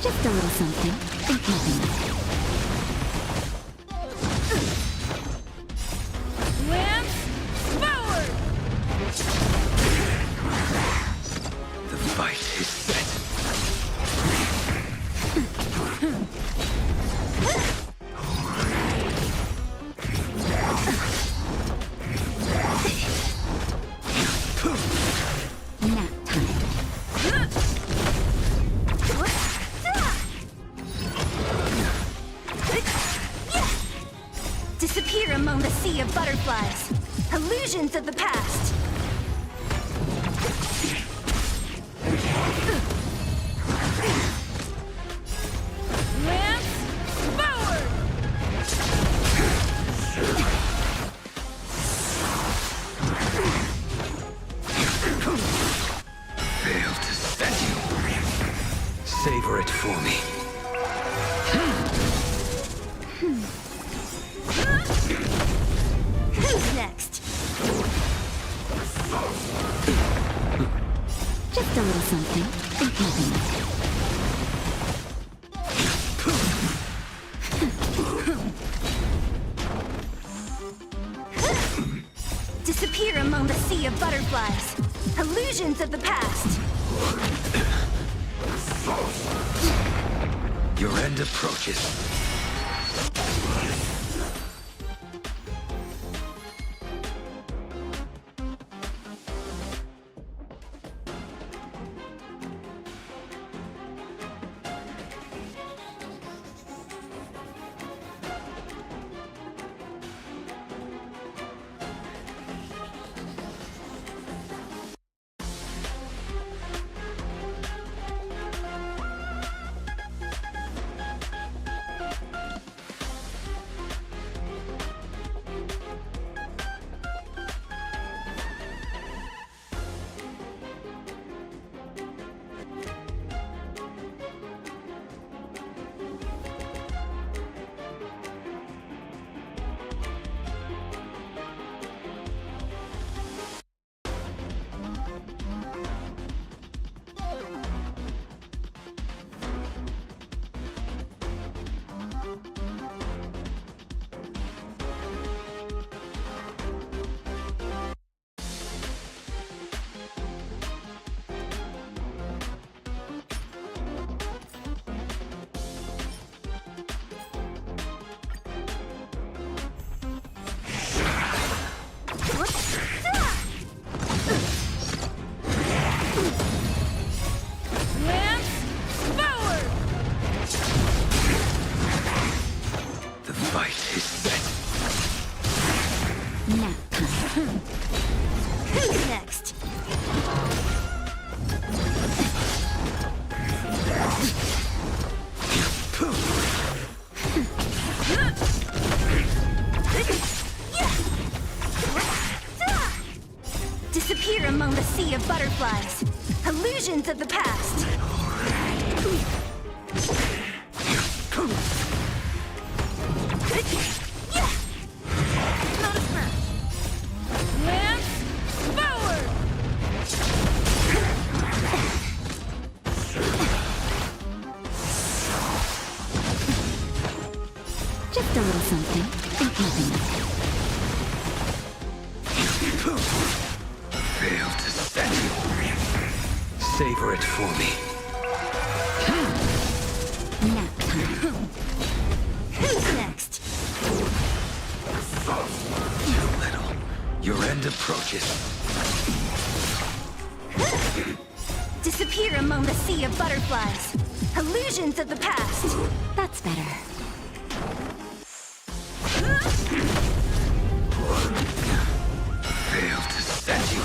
Just a little something. Think nothing of it. Lance forward! The fight is set. Nap time. Disappear among the sea of butterflies. Illusions of the past. Lance forward! Fail to set you. Savor it for me. Who's next? Just a little something. Think nothing of it. Disappear among the sea of butterflies. Illusions of the past. Your end approaches. Lance forward! The fight is set. Nap time. Who's next? Disappear among the sea of butterflies. Illusions of the past. Not a scratch. Lance forward! Just a little something. Think nothing of it. Fail to set you. Savor it for me. Nap time. Who's next? Too little. Your end approaches. Disappear among the sea of butterflies. Illusions of the past. That's better. Fail to set you.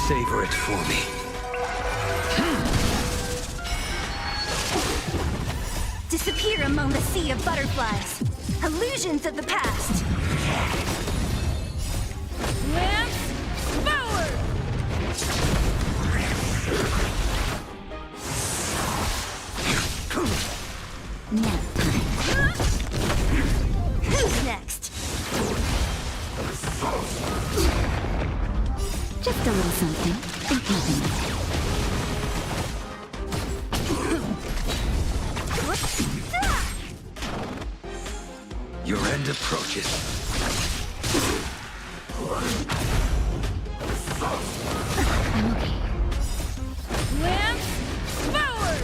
Savor it for me. Disappear among the sea of butterflies. Illusions of the past. Lance forward! Nap time. Who's next? Just a little something in keeping with it. Your end approaches. I'm okay. Lance forward!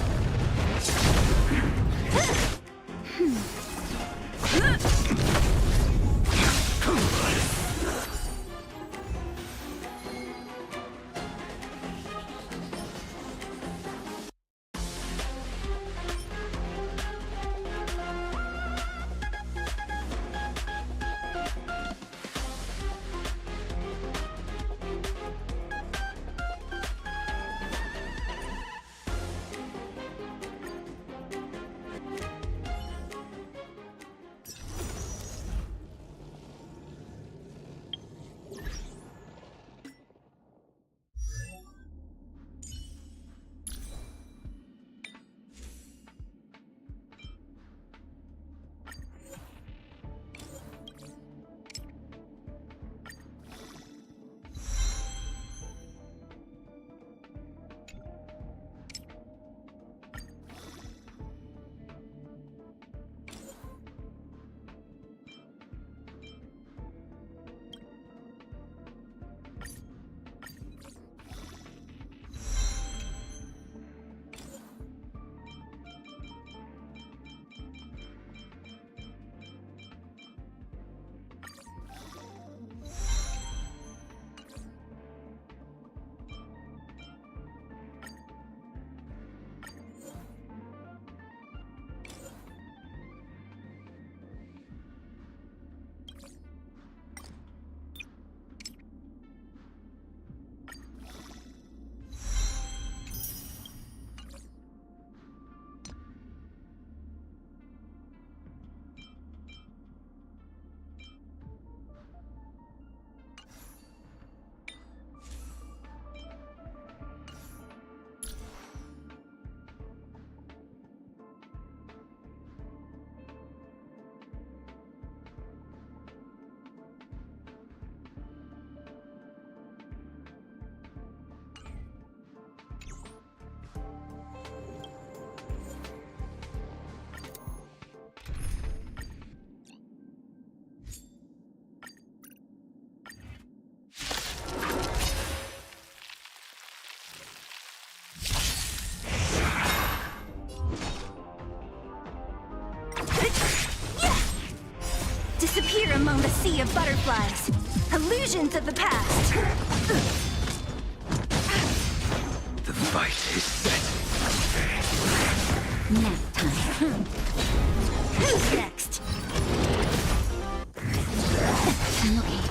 Disappear among the sea of butterflies. Illusions of the past. The fight is set. Nap time. Who's next? I'm okay.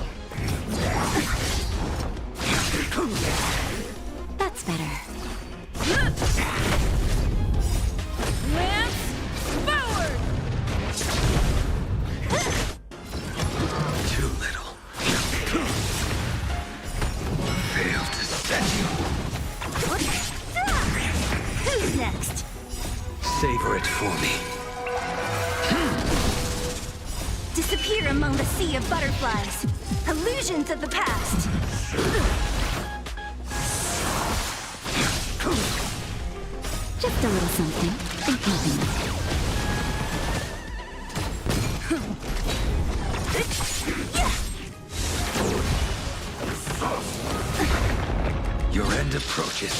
That's better. Lance forward! Too little. Failed to set you. Who's next? Savor it for me. Disappear among the sea of butterflies. Illusions of the past. Just a little something in keeping with it. Your end approaches.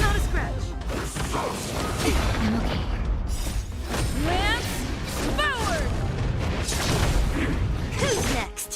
Not a scratch. I'm okay. Lance forward! Who's next?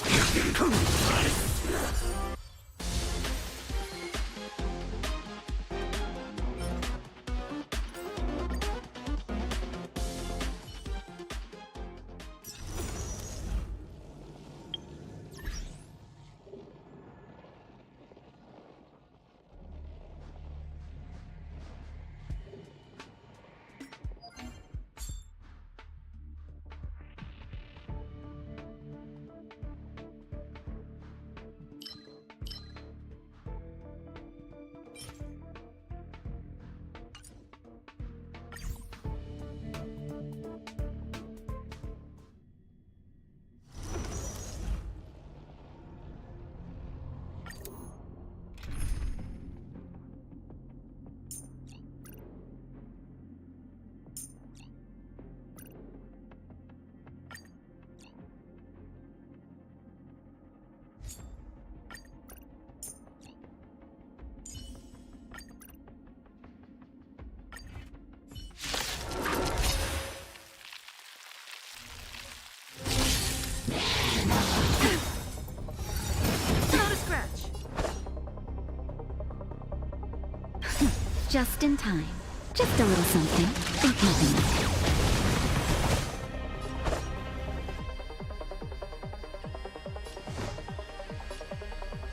Just in time. Just a little something. Think nothing of it.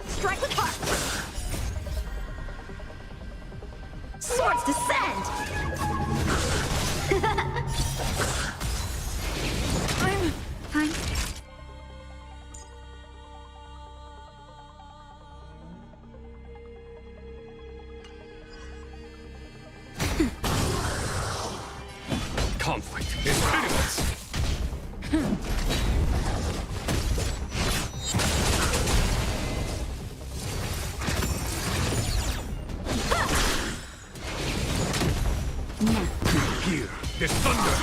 Strike with heart! Swords descend! I'm fine. Conflict is pitiless. Here, this thunder.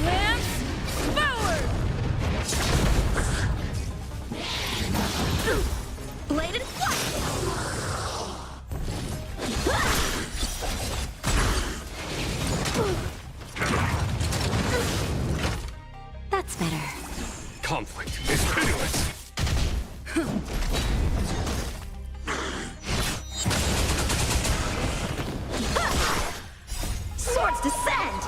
Lance forward! Bladed flight! That's better. Conflict is pitiless. Swords descend!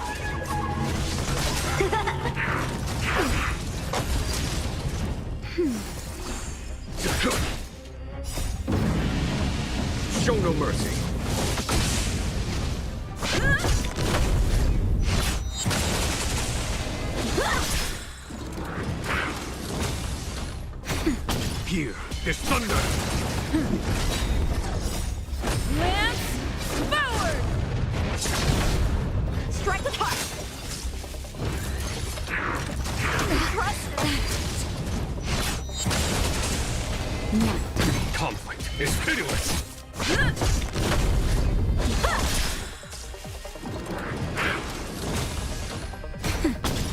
Show no mercy. Here, this thunder. Lance forward! Strike with heart! Conflict is pitiless.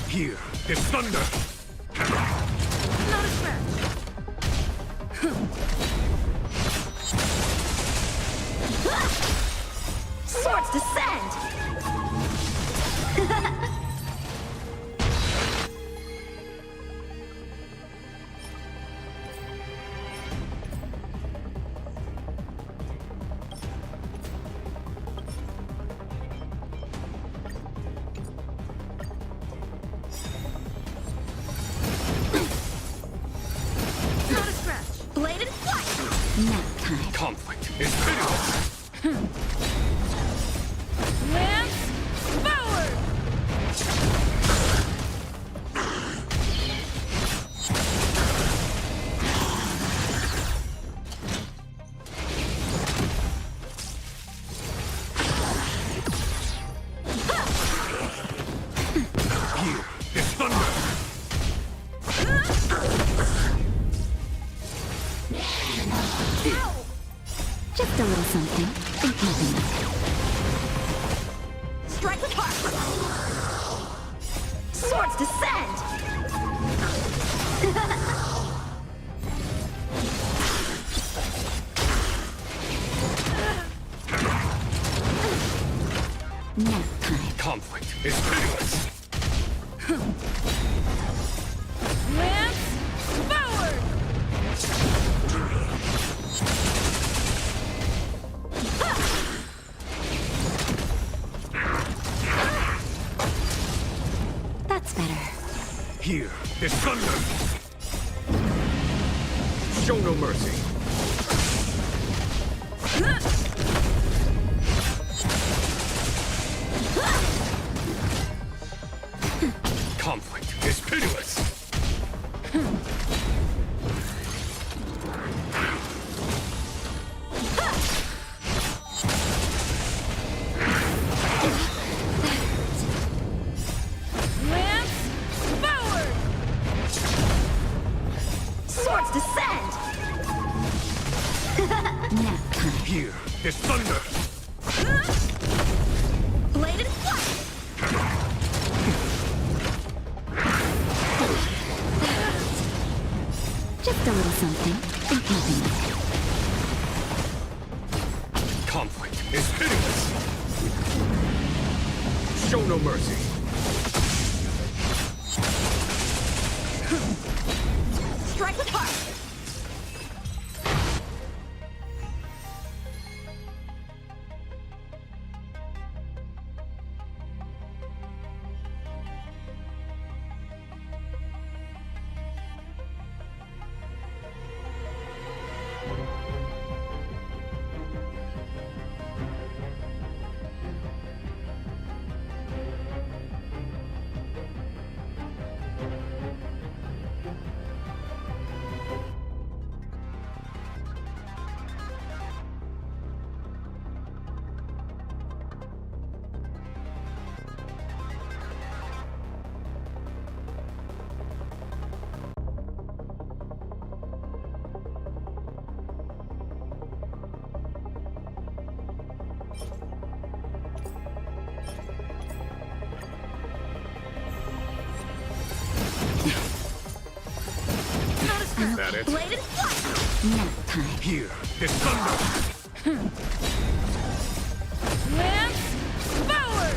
Here, this thunder. Not a scratch. Swords descend! Not a scratch. Bladed flight! Nap time. Conflict is pitiless. Lance forward! Here, this thunder. Just a little something. Think nothing of it. Strike with heart! Swords descend! Nap time. Conflict is pitiless. Lance forward! That's better. Here, this thunder. Show no mercy. Conflict is pitiless. Lance forward! Swords descend! Nap time. Here, this thunder. Bladed flight! Just a little something. Think nothing of it. Conflict is pitiless. Show no mercy. Strike with heart! Is that it? Bladed flight! Nap time. Here, this thunder! Lance forward!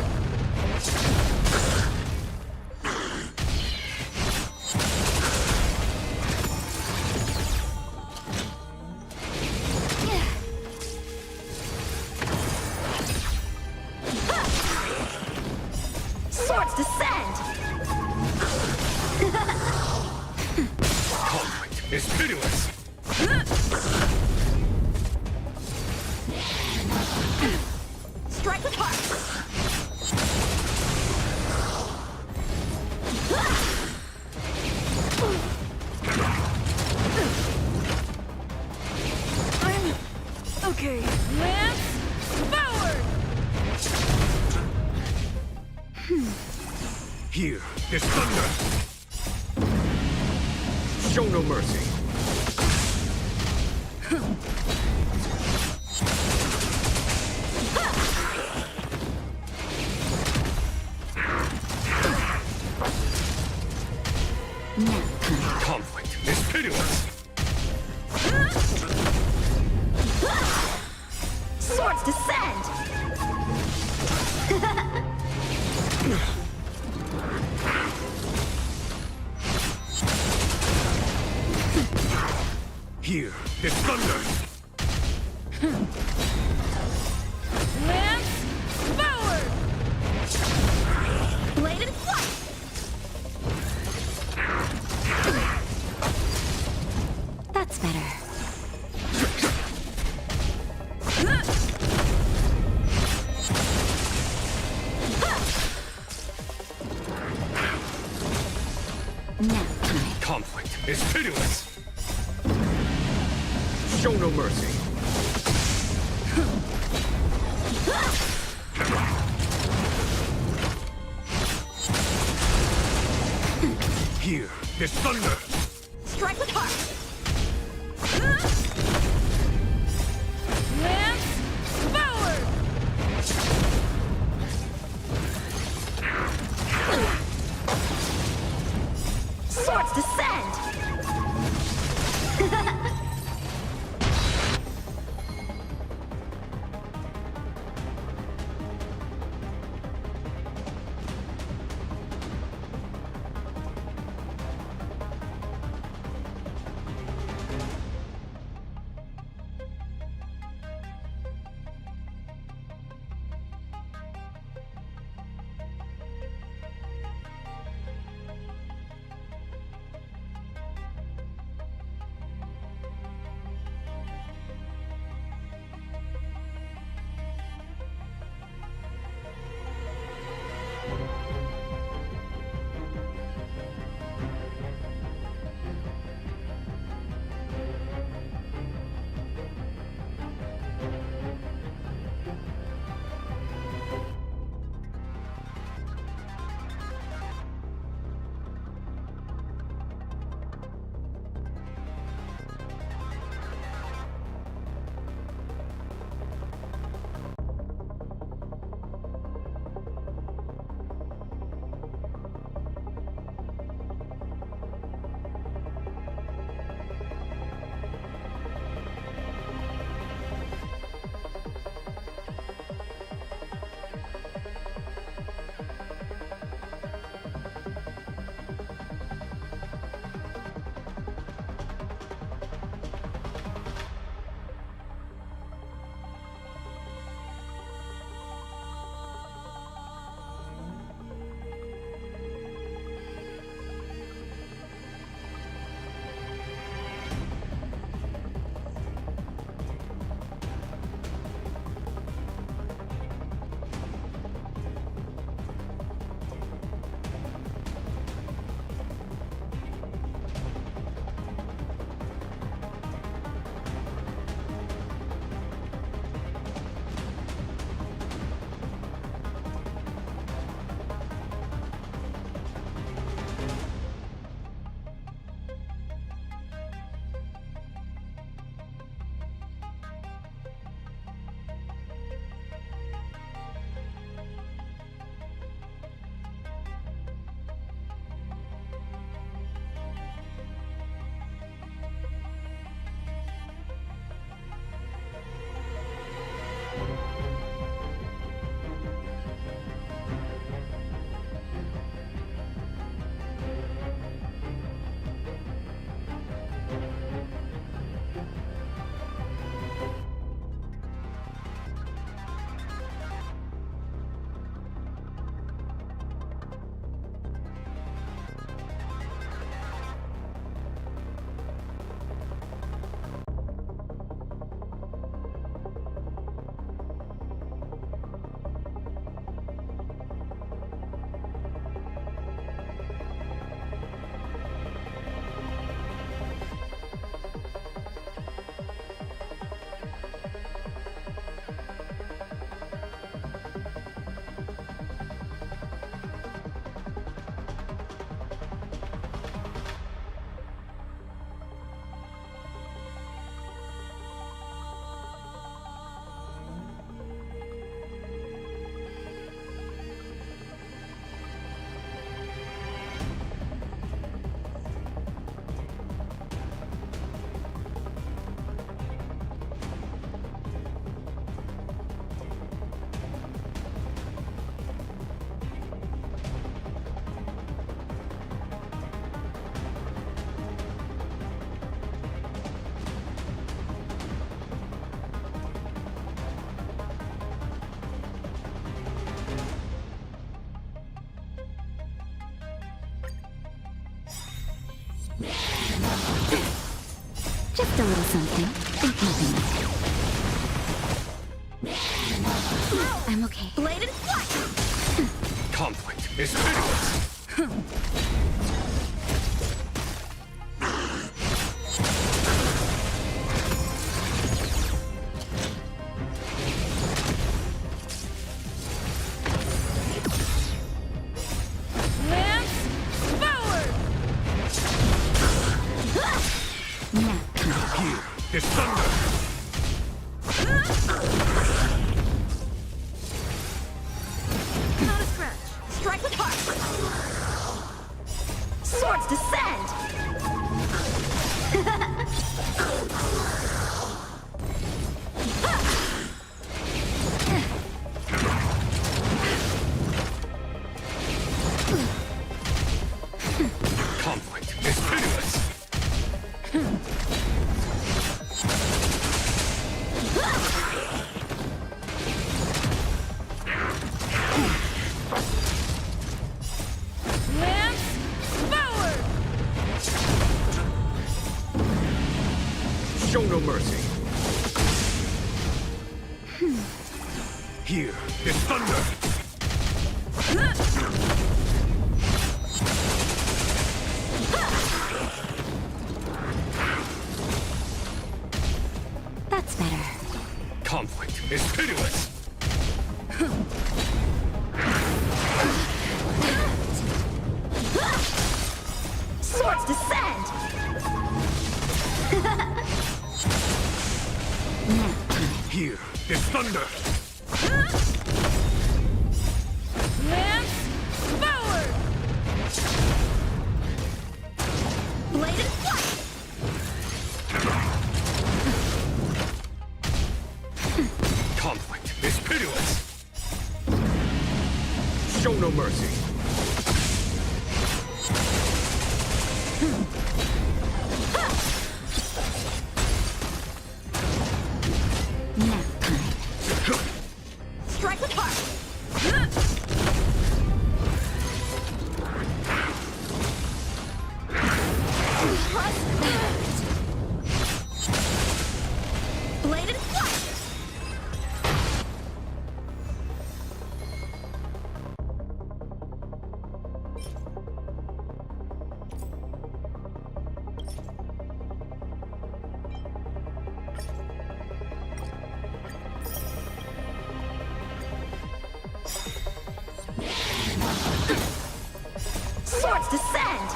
Swords descend! Conflict is pitiless! Strike with heart! I'm okay. Lance forward! Here, this thunder! Show no mercy! Nap time. Conflict is pitiless! Swords descend! Here, this thunder! Lance forward! Bladed flight! That's better. Nap time. Conflict is pitiless! Show no mercy! Here, this thunder! Strike with heart! Lance forward! Swords descend! Just a little something in keeping. I'm okay. Bladed flight! Conflict is pitiless. Lance forward! Here is thunder. Not a scratch. Strike with heart! Swords descend! Conflict is pitiless. Lance forward! Show no mercy. Here is thunder. That's better. Conflict is pitiless. Swords descend! Here is thunder. Lance forward! Bladed flight! Conflict is pitiless. Show no mercy. Strike with heart! Bladed flight! Swords descend!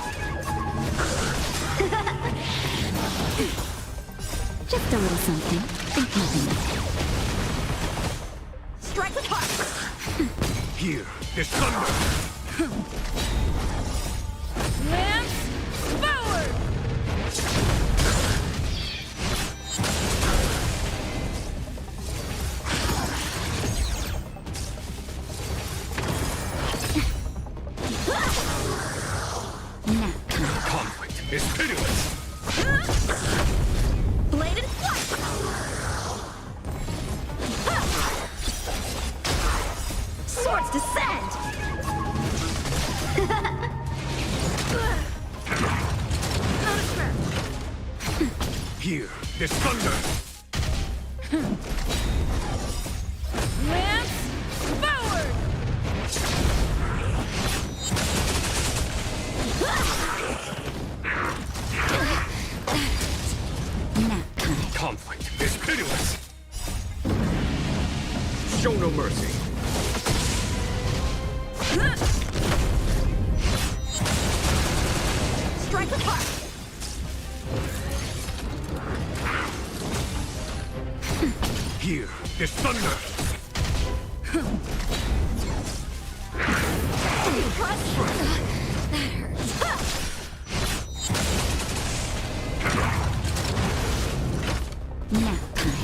Just a little something in keeping. Strike with heart! Here is thunder. Lance forward! Conflict is pitiless. Bladed flight! Swords descend! Not a scratch. Here is thunder. Lance forward! Conflict is pitiless. Show no mercy. Strike with heart! Here is thunder.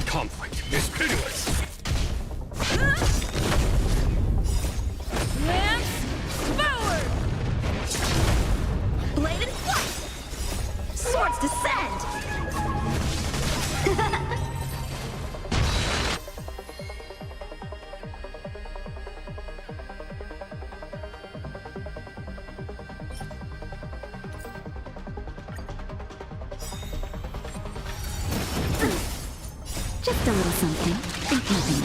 Conflict is pitiless. Lance forward! Bladed flight! Swords descend! Just a little something. Think nothing.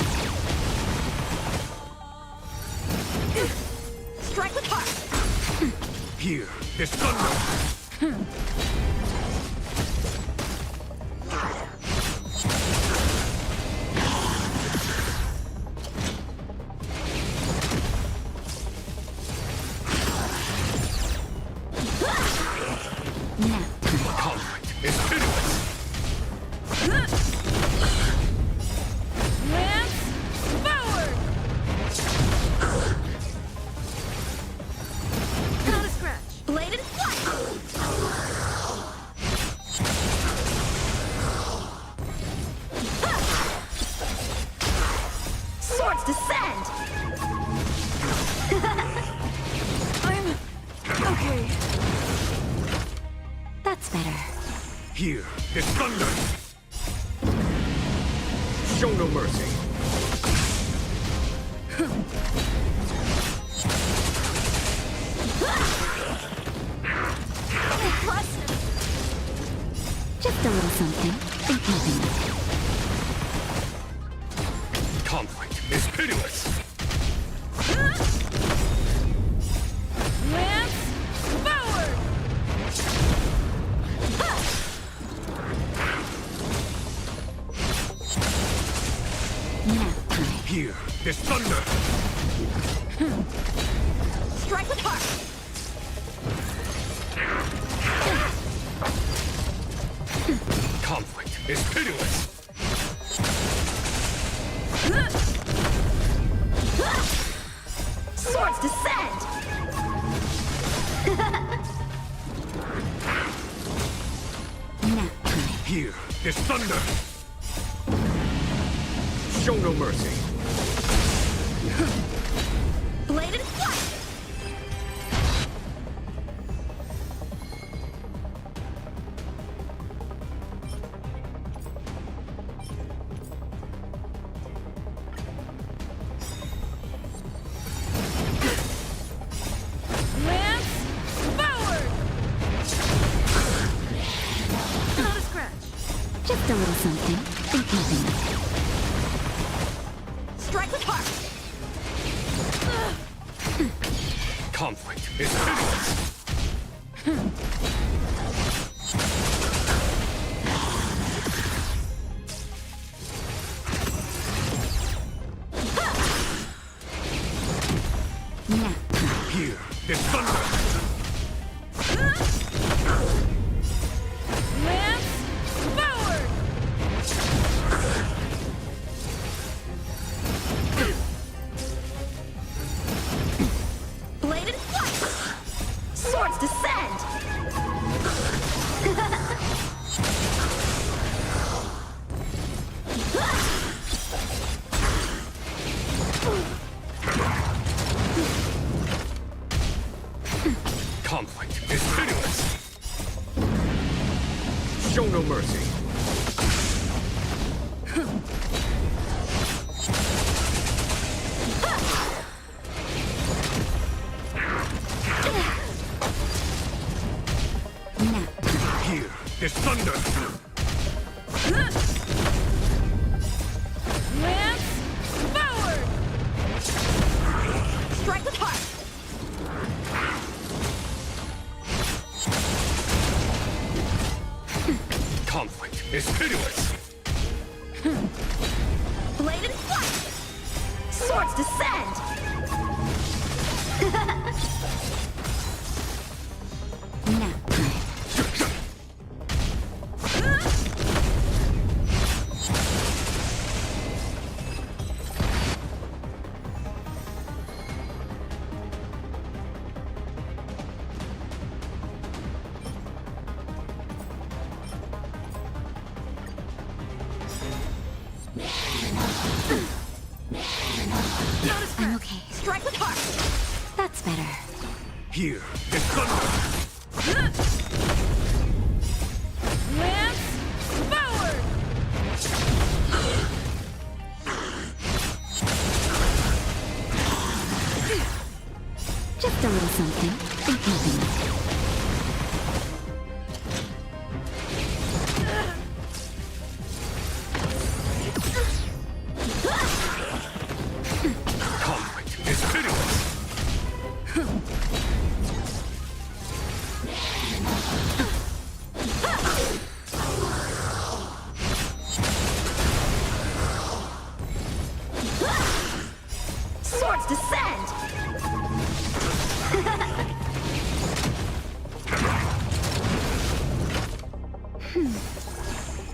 Strike with heart! Here, this thunder! Conflict is pitiless! Lance forward! Not a scratch. Bladed flight! Swords descend! I'm okay. That's better. Here, this thunder! Show no mercy! Just a little something. Think nothing. Conflict is pitiless! Lance forward! Nap time. Here, this thunder! Strike with heart! Conflict is pitiless! Swords descend! Nap time. Here, this thunder! Show no mercy! Bladed flight! Lance forward! Not a scratch. Just a little something. Think nothing. Strike with heart! Conflict is pitiless! Nap time. Here, this thunder! Lance forward! Bladed flight! Swords descend! Conflict is pitiless! Show no mercy! Nap time. Here, this thunder! Lance forward! Strike with heart! Conflict is pitiless! Bladed flight! Swords descend! Nap time. I'm okay. Strike with heart! That's better. Here, this thunder! Lance forward! Just a little something. Think nothing.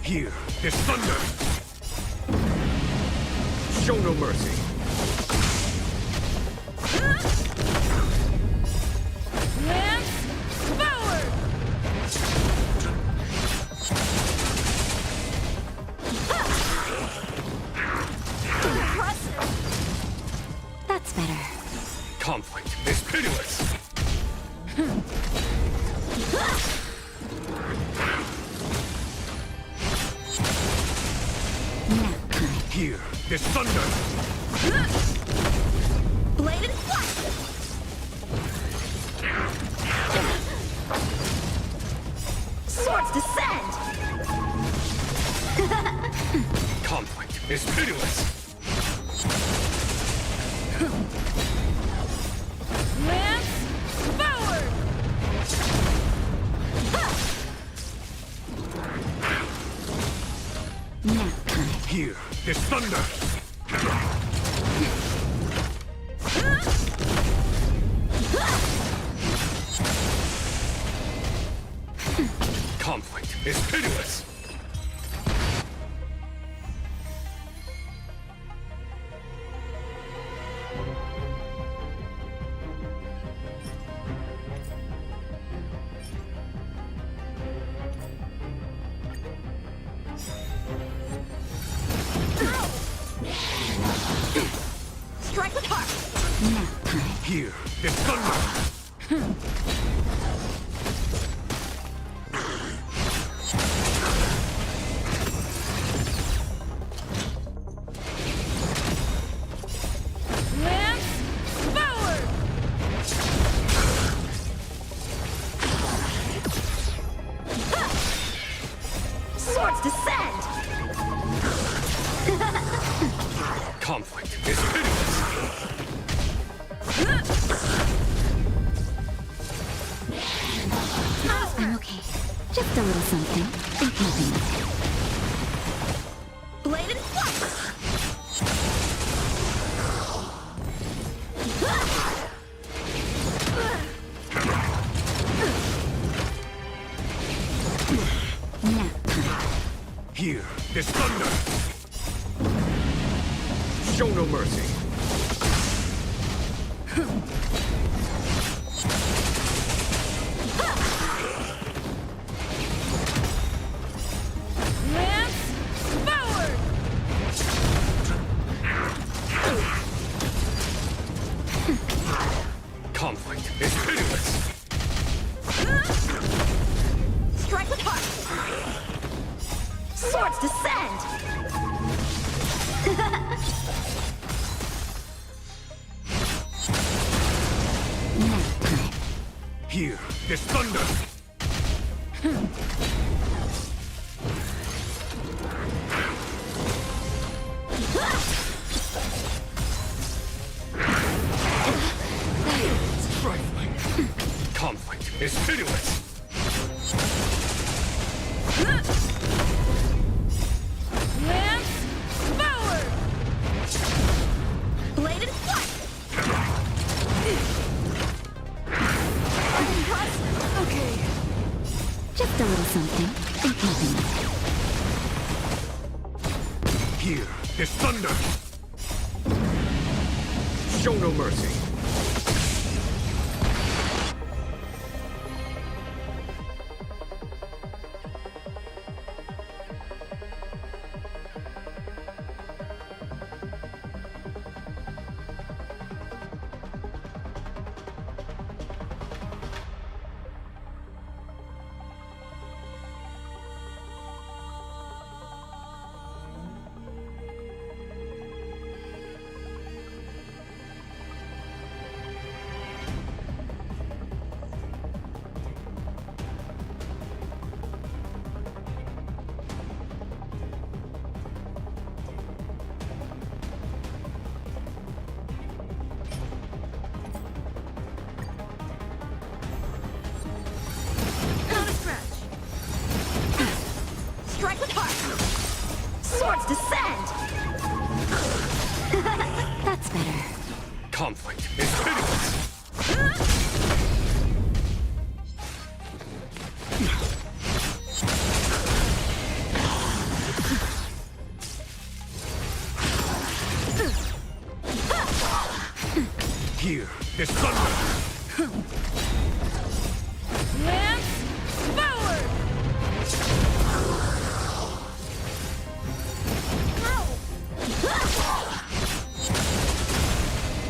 Here, this thunder! Show no mercy. Lance forward! That's better. Conflict is pitiless. Here, this thunder! Bladed flash! Swords descend! Conflict is pitiless. Lance forward! Here, this thunder! Conflict is pitiless. Strike with heart! Here, this thunder! Lance forward! Swords descend! Conflict is pitiless. I'm okay. Just a little something. Think nothing of it. Bladed flash! Here, this thunder! Show no mercy. Lance forward! Conflict is pitiless. Strike with heart! Swords descend! Here, this thunder! Trifling. Conflict is pitiless. Lance forward! Bladed flash! Okay. Just a little something. Think nothing of it. Here, this thunder! Show no mercy. Not a scratch! Strike with heart! Swords descend! That's better. Conflict is pitiless. this thunder! Lance forward!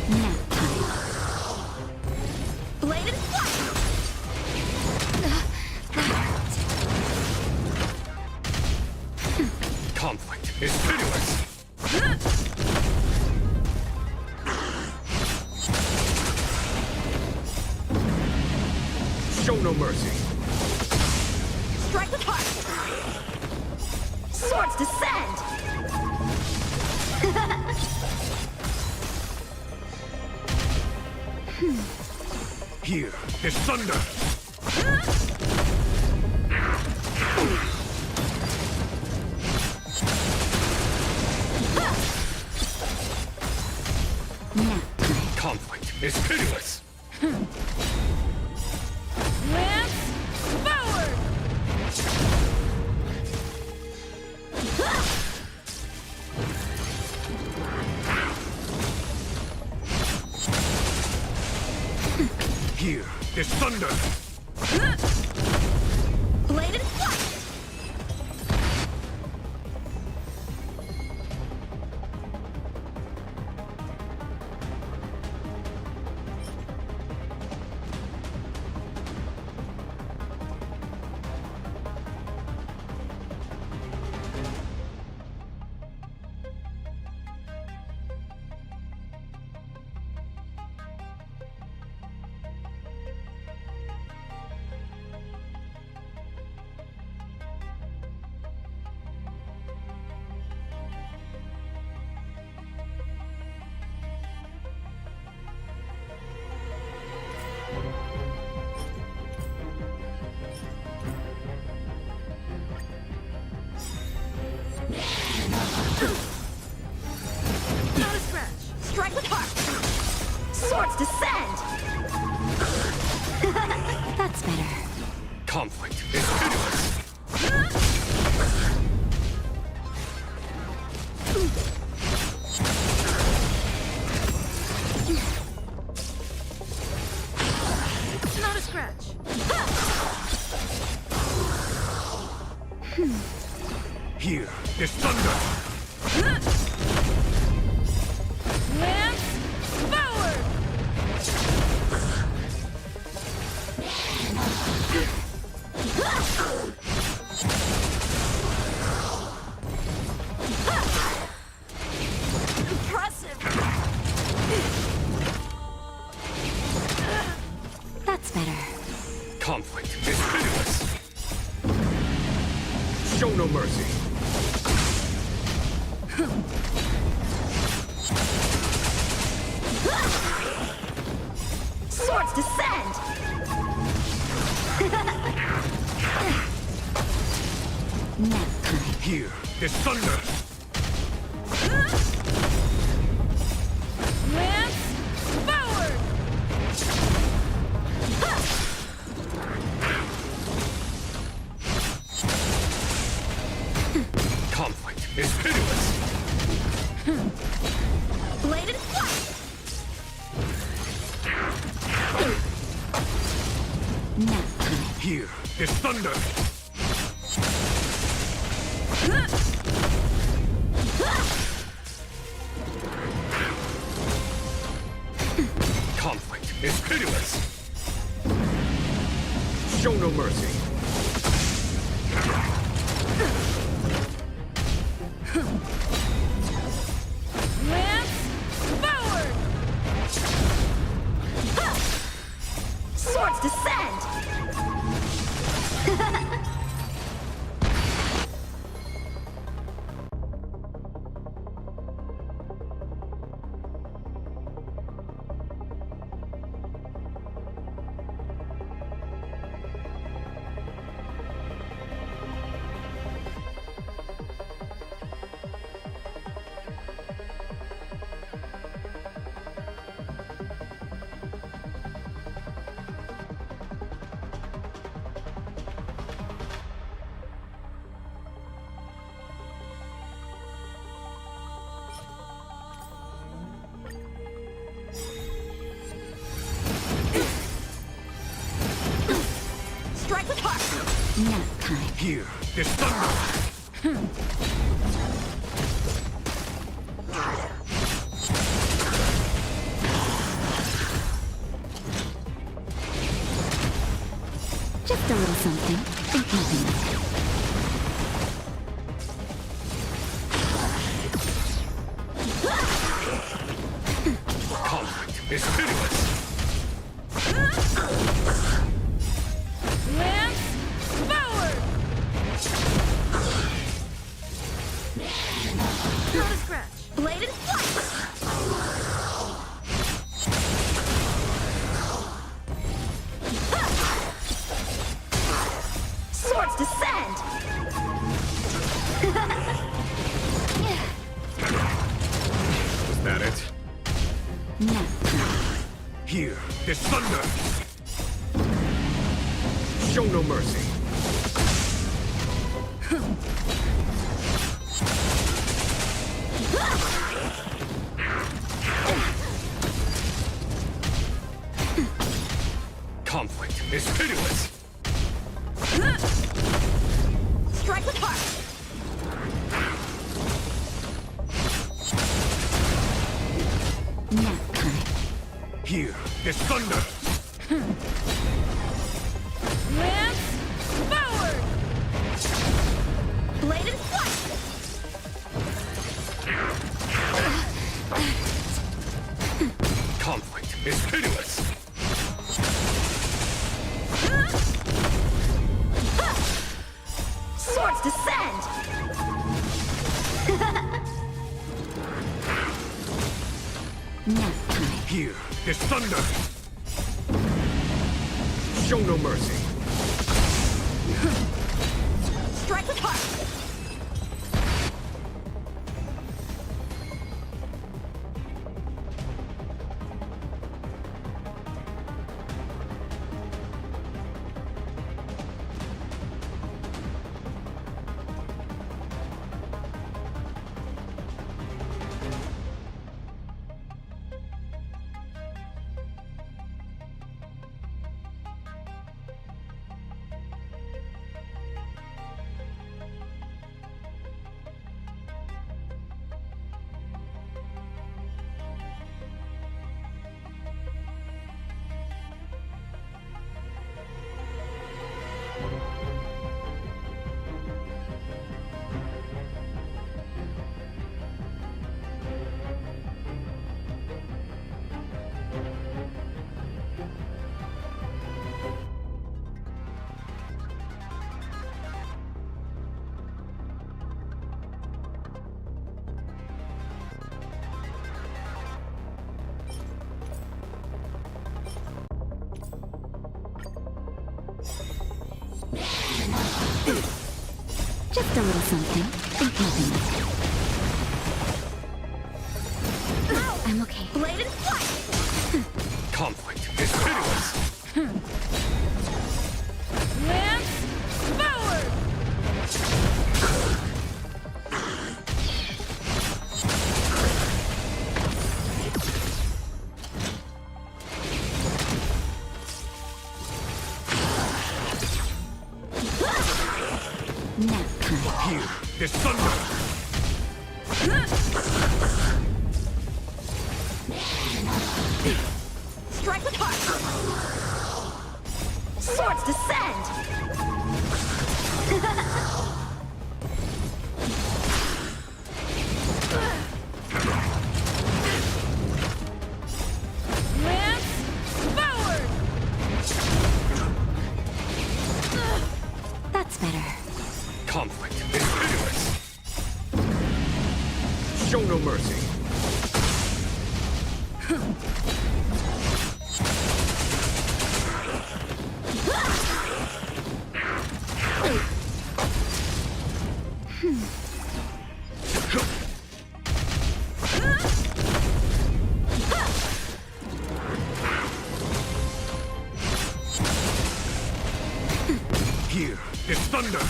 Nap time. Bladed fire! Conflict is pitiless! Show no mercy! Strike with heart! Swords descend! Here is thunder! Nap time. Conflict is pitiless! Lance forward! Here is thunder! Bladed fire! Not a scratch! Strike with heart! Swords descend! That's better. Conflict is pitiless! Not a scratch! Here is thunder! Lance forward! Impressive! That's better. Conflict is pitiless! Show no mercy! Swords descend! Nap time. Here is thunder! Lance forward! Conflict is pitiless! Bladed fire! Nap time. Here is thunder! Conflict is pitiless! Show no mercy! Lance forward! Swords descend! Here, this thunder! Just a little something in keeping. Conflict is pitiless! Lance forward! Not a scratch. Blade and flight! Swords descend! Was that it? No. Here, this thunder! Show no mercy! Conflict is pitiless! Strike with heart! Nap time. Here, this thunder! Lance forward! Blade and flight! Conflict is pitiless! Swords descend! Nap time. Here, this thunder! Show no mercy! Strike with heart! Just a little something in keeping. I'm okay. Blade and flight! Conflict is pitiless! Lance forward! Nap time. Here, this thunder! Strike with heart! Swords descend! Lance forward! That's better. Conflict is pitiless! Show no mercy! Here, this thunder!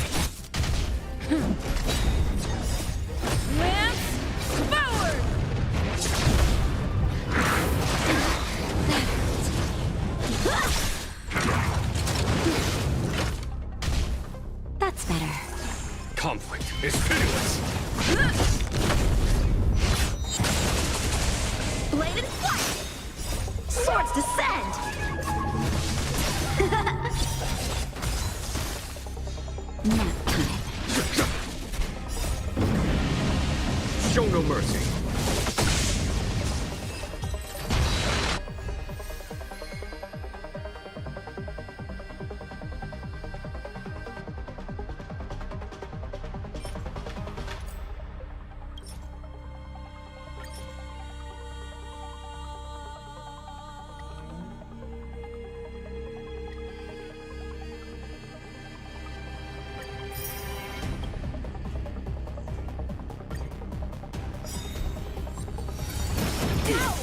Lance forward! That's better. pitiless. Blade and flight! Swords descend! Nap time. Show no mercy.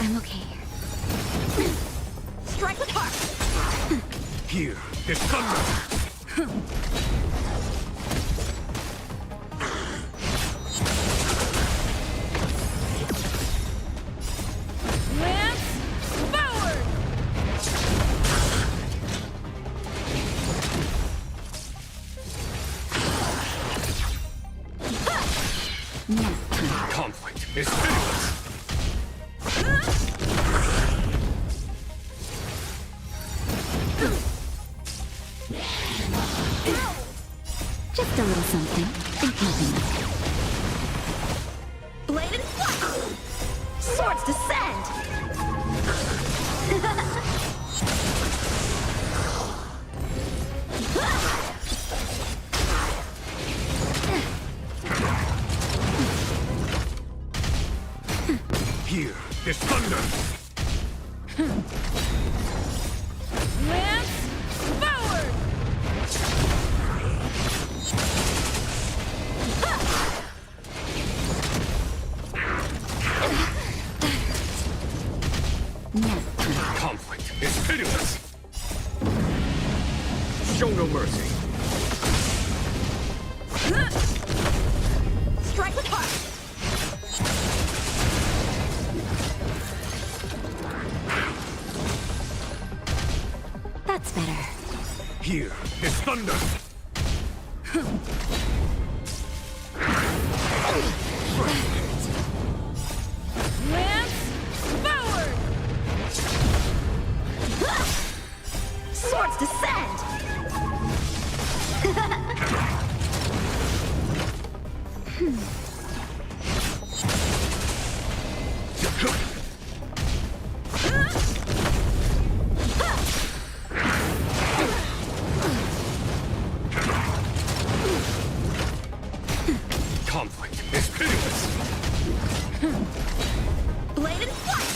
I'm okay. Strike with heart! Here is thunder. Lance forward! Nap time. Conflict is pitiless. Just a little something. Inconvenient. Blade and flight! Swords descend! Here is thunder. Lance forward! Nap time. Conflict is pitiless. Show no mercy. Strike with heart! That's better. Here is thunder. Lance forward! Swords descend! Conflict is pitiless. Blade and flight!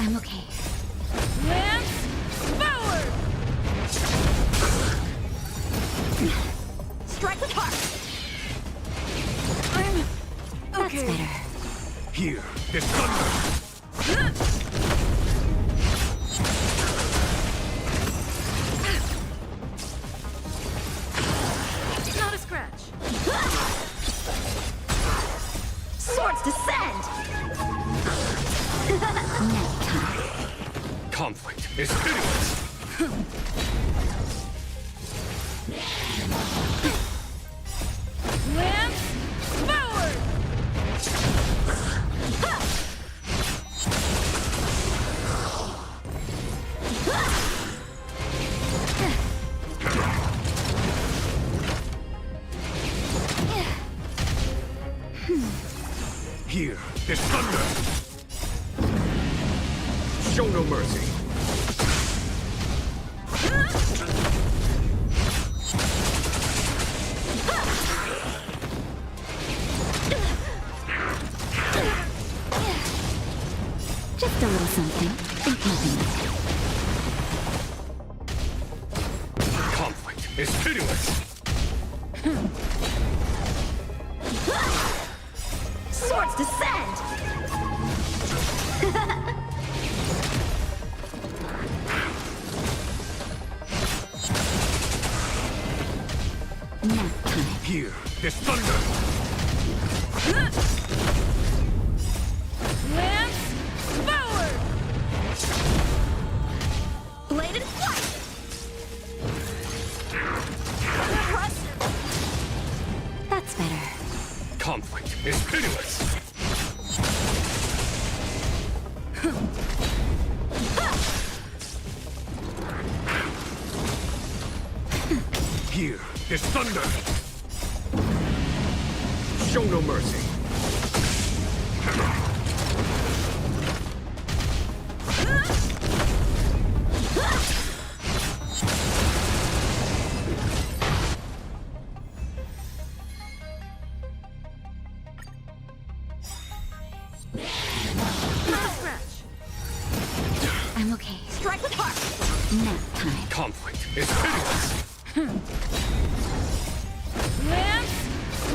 I'm okay. Lance forward! Strike with heart! I'm okay. That's better. Here is thunder. Not a scratch. Swords descend! Conflict is pitiless! Lance forward! Here is thunder! Show no mercy! Just a little something. Think nothing of it. Conflict is pitiless! Swords descend! Nap time. Here is thunder! Lance forward! Bladed flight! Impressive! That's better. Conflict is pitiless! Here is thunder! Show no mercy! I'm okay. Strike with heart! Nap time. Conflict is pitiless! Lance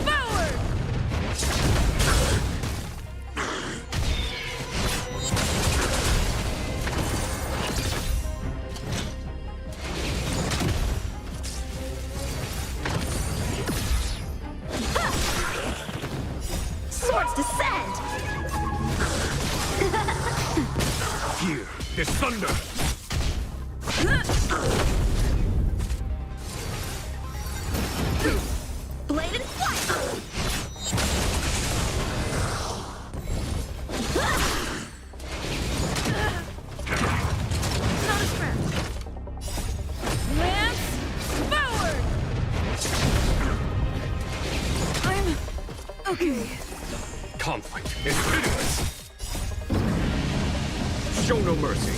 forward! Swords descend! Here is thunder! Bladed flight! Not a scratch. Lance forward! I'm okay. Conflict is pitiless! Show no mercy!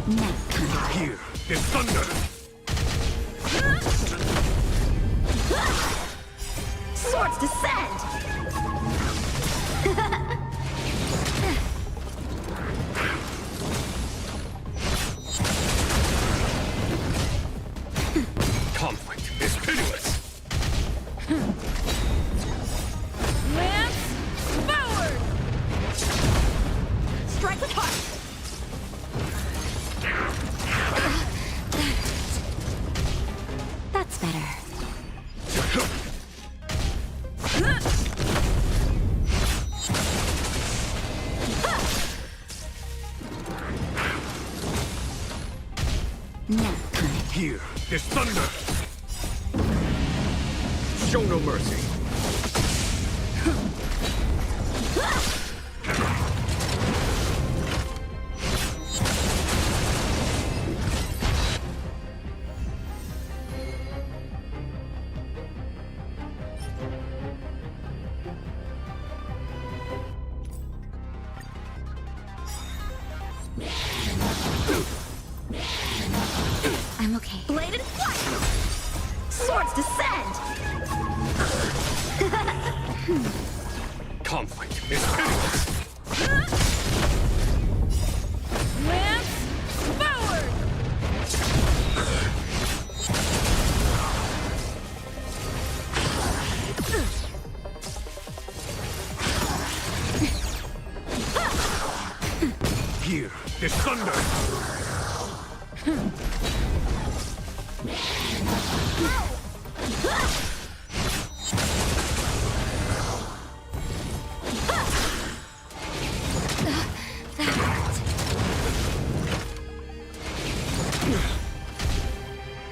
Nap time. Here is thunder! Swords descend! Conflict is pitiless! Lance forward! Strike with heart! That's better. Nap time. Here is thunder! Show no mercy! I'm okay. Bladed flight! Swords descend! Conflict is pitiless! Lance forward! Here this thunder!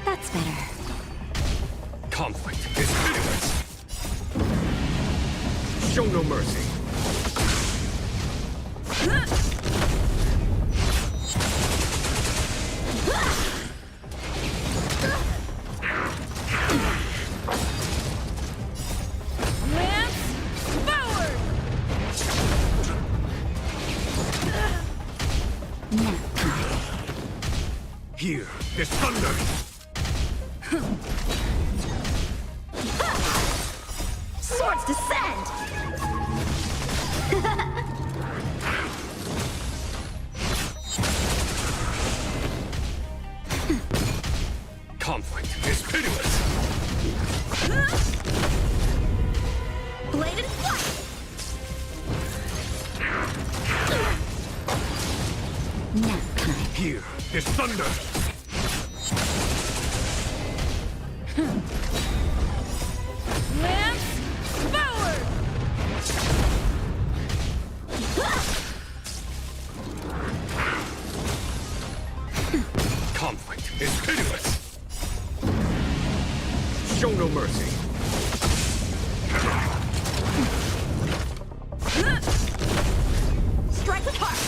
That's better. Conflict is pitiless! Show no mercy! Here, this thunder! Swords descend! Conflict is pitiless! Blade and flight! Nap time. Here, this thunder! Lance forward! Conflict is pitiless! Show no mercy! Strike with heart!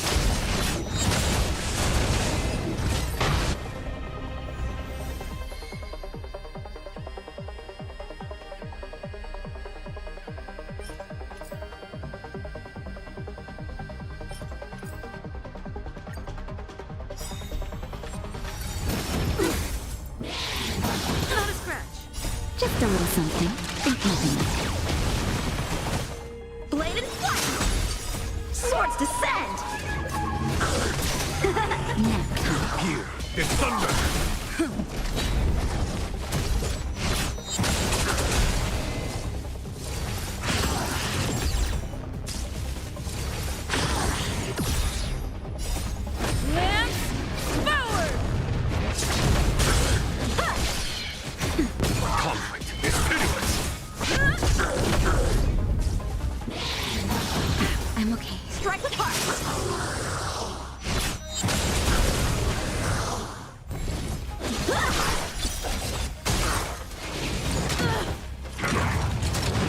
Not a scratch. Just a little something in keeping. Blade and flight! Swords descend! Nap time. Here, this thunder! Lance forward! Conflict is pitiless! I'm okay. Strike with heart!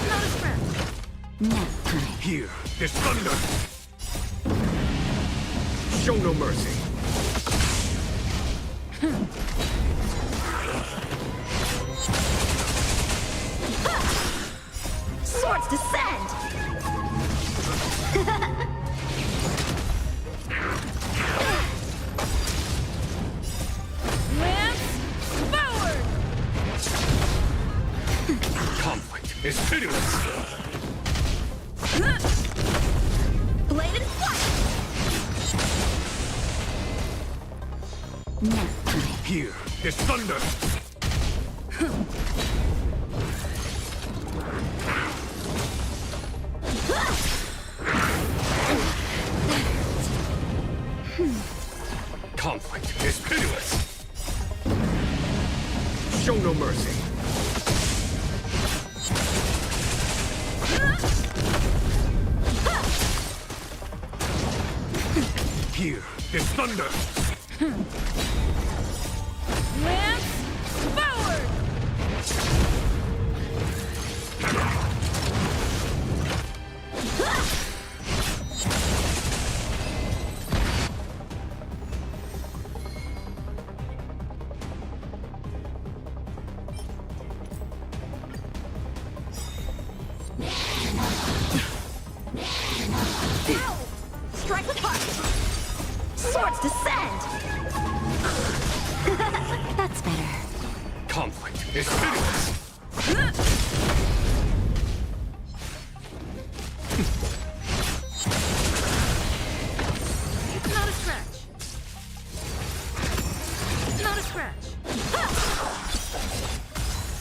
Not a scratch. Nap time. Here, this thunder! Show no mercy! Swords descend! Lance forward! Conflict is pitiless! Blade and flight! Nap time. Here, this thunder! Conflict is pitiless! Show no mercy! Here, this thunder! Lance forward! Strike with heart! Swords descend! That's better. Conflict is pitiless! Not a scratch. Not a scratch.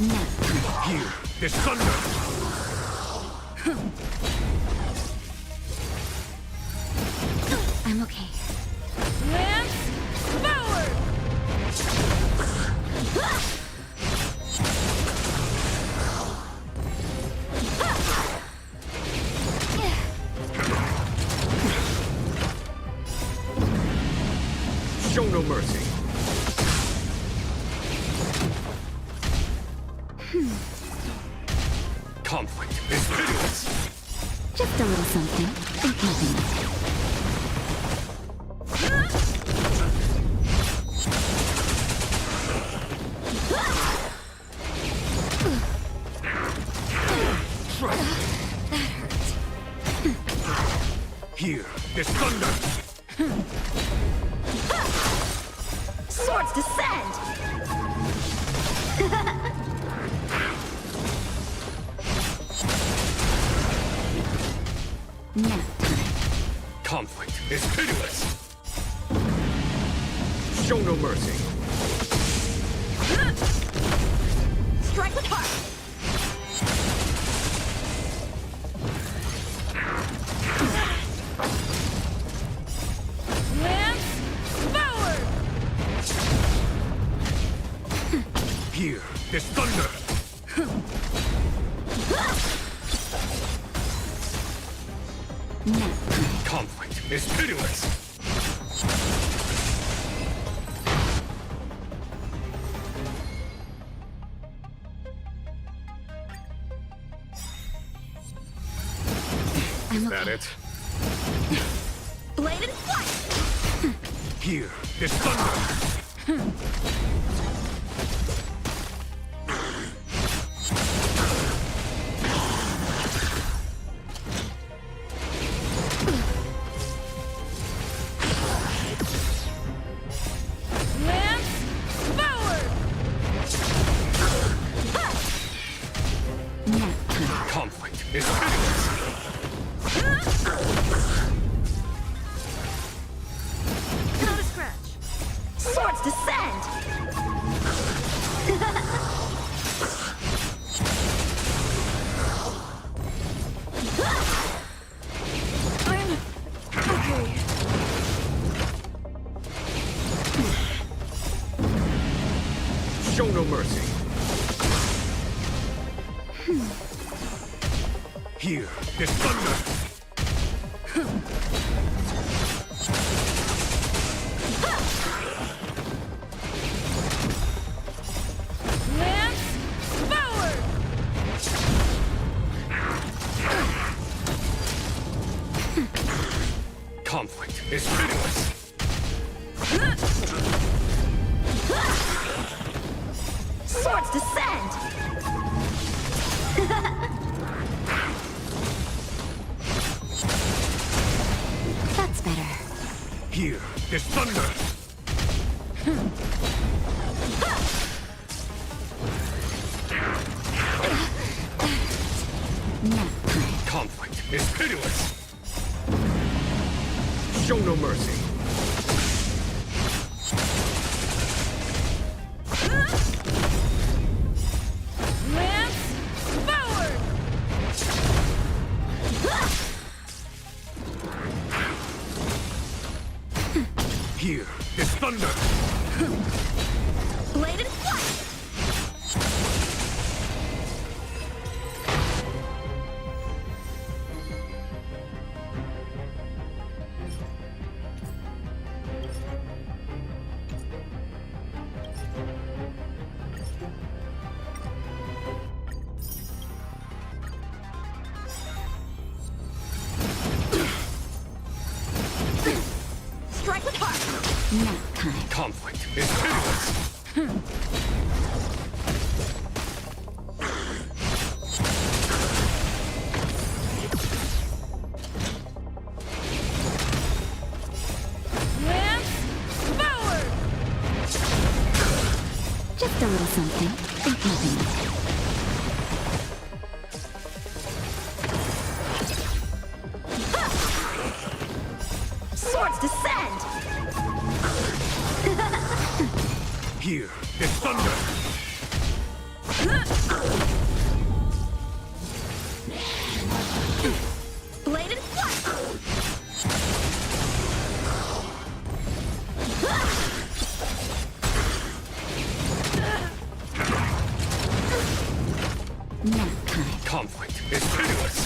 Nap time. Here, this thunder! I'm okay. Lance Show no mercy. Conflict is pitiless. Just a little something in keeping. Here is thunder. Swords descend! Nap time. Conflict is pitiless. Show no mercy. Strike with heart! Lance forward! Here is thunder. Nap time. Conflict is pitiless. Is that it? Blade and flight! Here is thunder. Lance forward! Nap time. Conflict is pitiless. Not a scratch. Swords descend! I'm okay. Show no mercy. Here is thunder. Lance forward! Conflict is pitiless. Swords descend! That's better. Here is thunder. Nap time. Conflict is pitiless. Show no mercy. Lance forward! Here is thunder. Blade and flight! Strike with heart! Nap time. Conflict is pitiless. Lance forward! Just a little something in keeping. Swords descend! Here is thunder. Blade and flight! Nap time. Conflict is pitiless.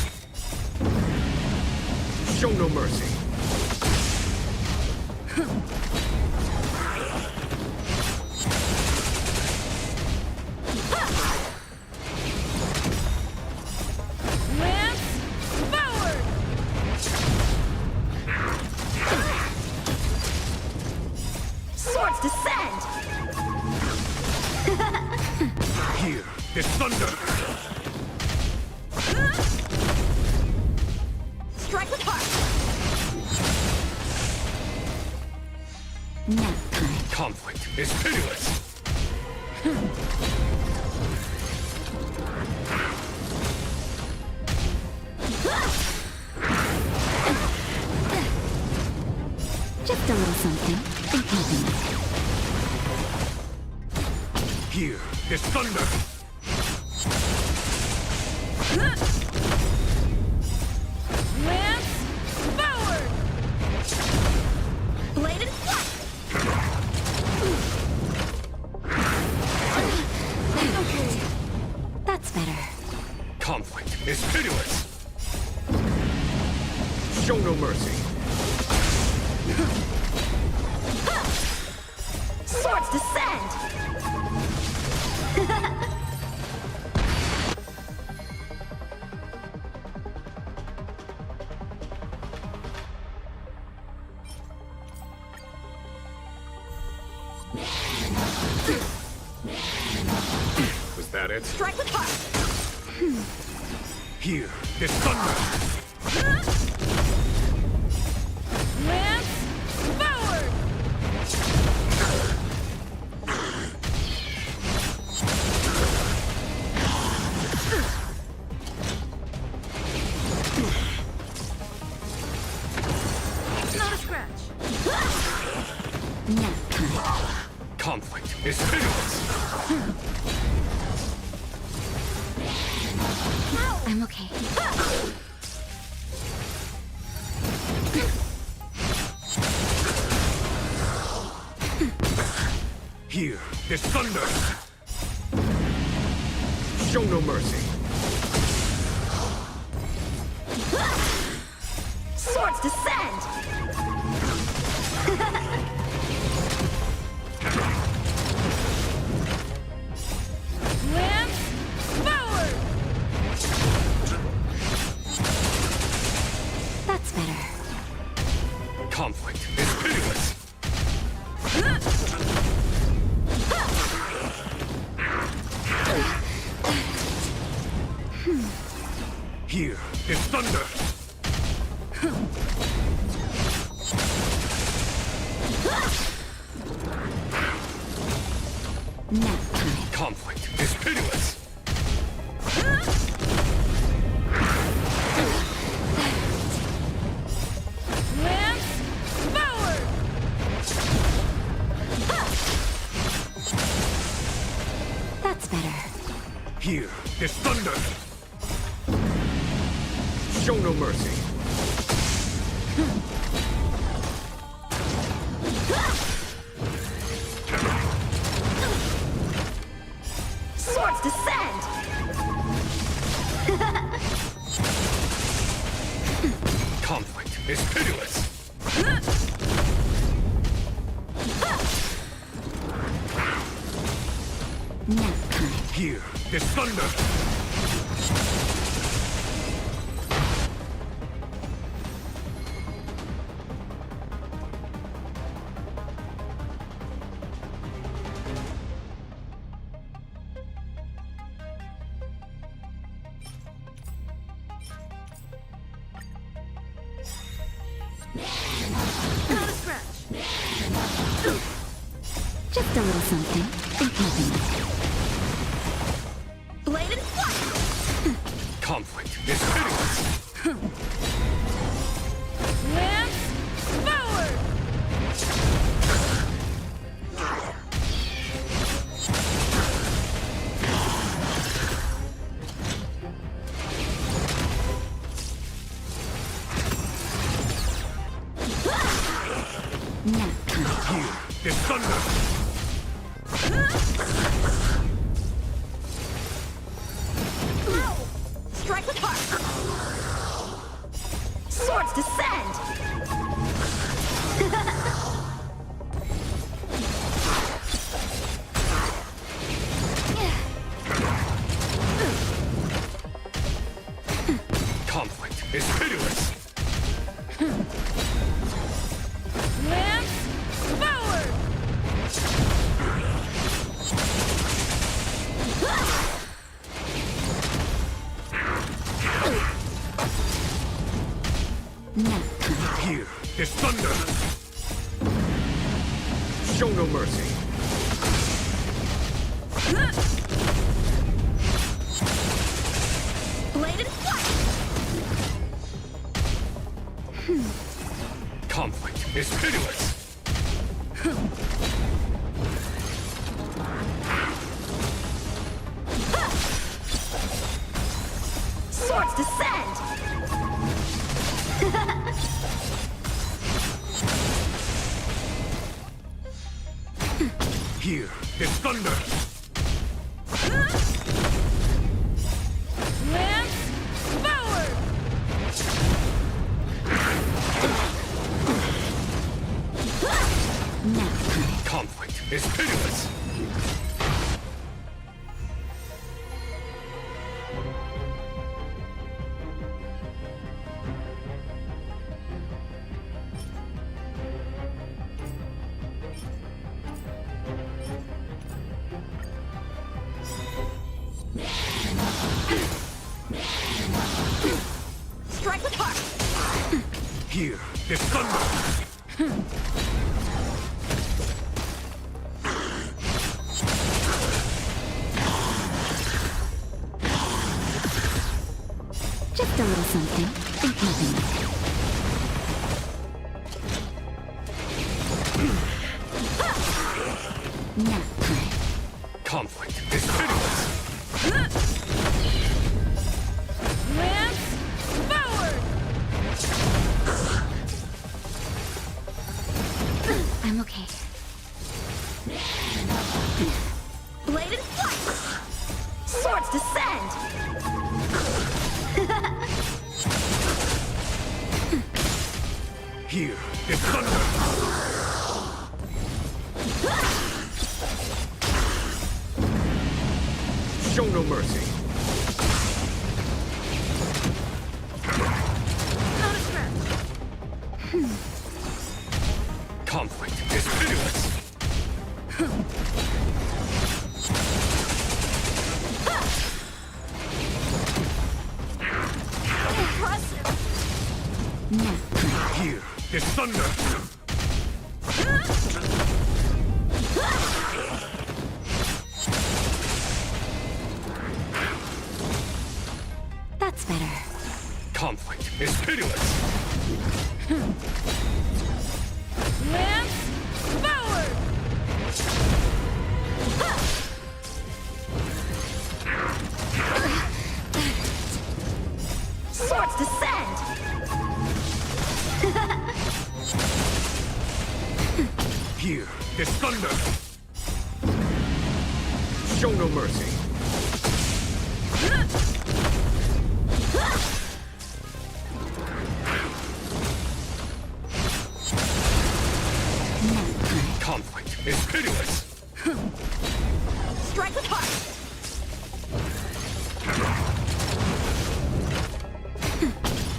Show no mercy. Swords descend! Here, this thunder! Strike with heart! Nap time. Conflict is pitiless! Just a little something in keeping. Here, this thunder! Lance forward! Bladed flat! Okay, that's better. Conflict is pitiless! Show no mercy! Swords descend! Was that it? Strike with heart! Here, this thunder! Lance forward! Not a scratch. Nap time. Conflict is pitiless! I'm okay. Here, this thunder! Show no mercy! Swords descend! Lance forward! That's better. Conflict is pitiless! Here, this thunder! Nap time. Conflict is pitiless! Lance forward! That's better. Here, this thunder! Show no mercy! Swords descend! Conflict is pitiless! Nap time. Here, this thunder! Not a scratch. Just a little something in keeping. Bladed flat! Conflict is pitiless! Lance forward! Nap time. Here, this thunder! Strike with heart! Swords descend! Here is thunder! Show no mercy! Bladed flight! Conflict is pitiless! Swords descend! Here is thunder! Lance forward! Conflict is pitiless! Strike with heart! Here is thunder! Just a little something. Think nothing of it. Nap time. Conflict is pitiless! Lance forward! I'm okay. Bladed flight! Swords descend! Here is thunder! Show no mercy! Not a scratch! Conflict is pitiless! Impressive! Nap time. Here is thunder! That's better. Conflict is pitiless! Lance forward! Swords descend! Here is thunder! Show no mercy! Conflict is pitiless! Strike with heart!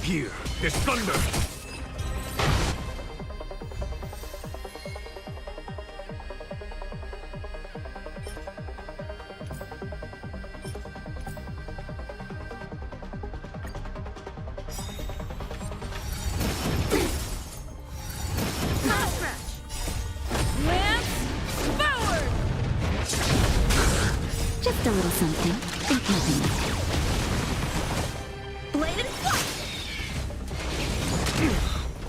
Here is thunder! Not a scratch! Lance forward! Just a little something. Think nothing of it. Bladed flight!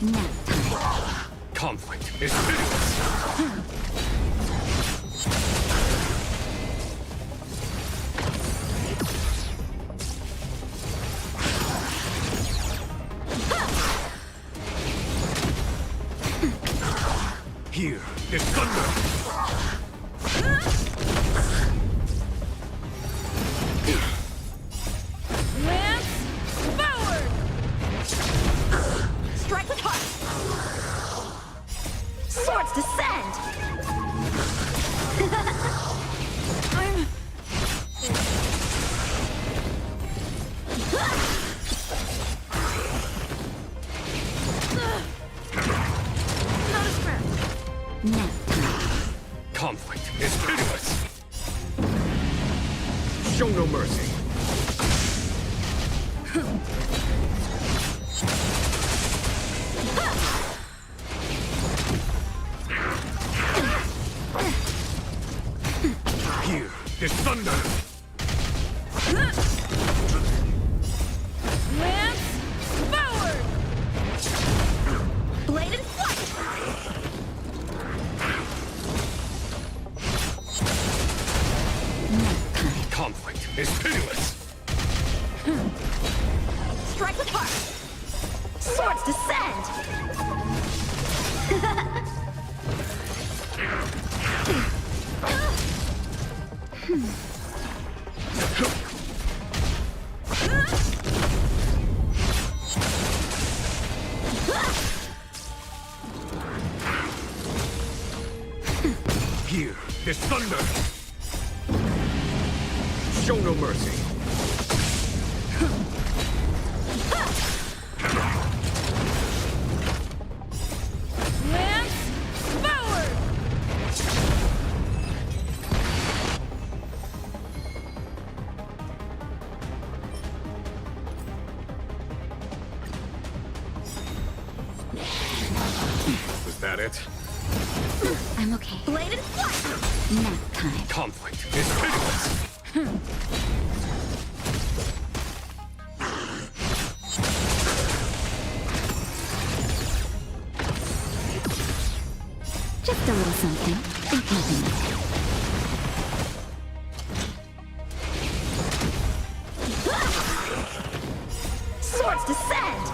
Nap time. Conflict is pitiless! Here is thunder! Lance forward! Strike with heart! Swords descend! I'm... Not a scratch! Nap time. Conflict is pitiless! Show no mercy! this thunder! Lance forward! Blade and flight! Conflict is pitiless! Strike with heart! Swords descend! Here, this thunder! Show no mercy! Lance forward! Was that it? I'm okay. Blade and flight! Nap time. Conflict is pitiless! Just a little something. Think nothing of it. Swords descend!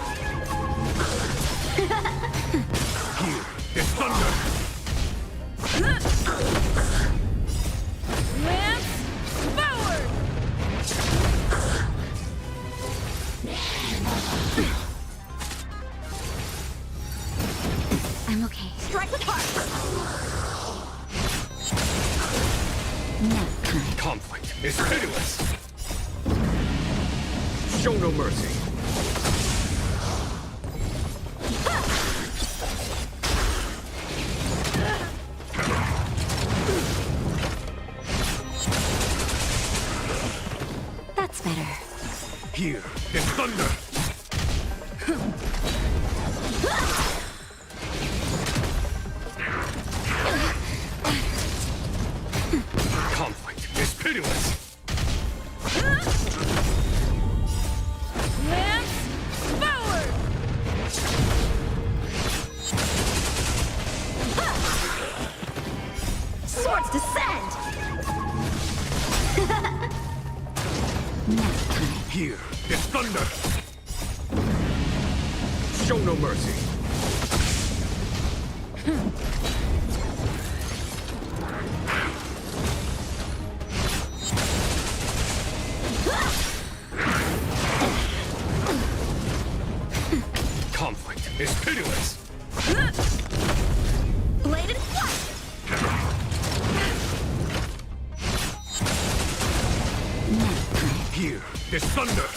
Here, this thunder! Lance forward! I'm okay. Strike with heart! Nap time. Conflict is pitiless! Show no mercy! That's better. Here, this thunder! Conflict is pitiless! Lance forward! Swords descend! Nap time. Here, this thunder! Show no mercy! Conflict is pitiless! Blade and flight! Nap time. Here, this thunder!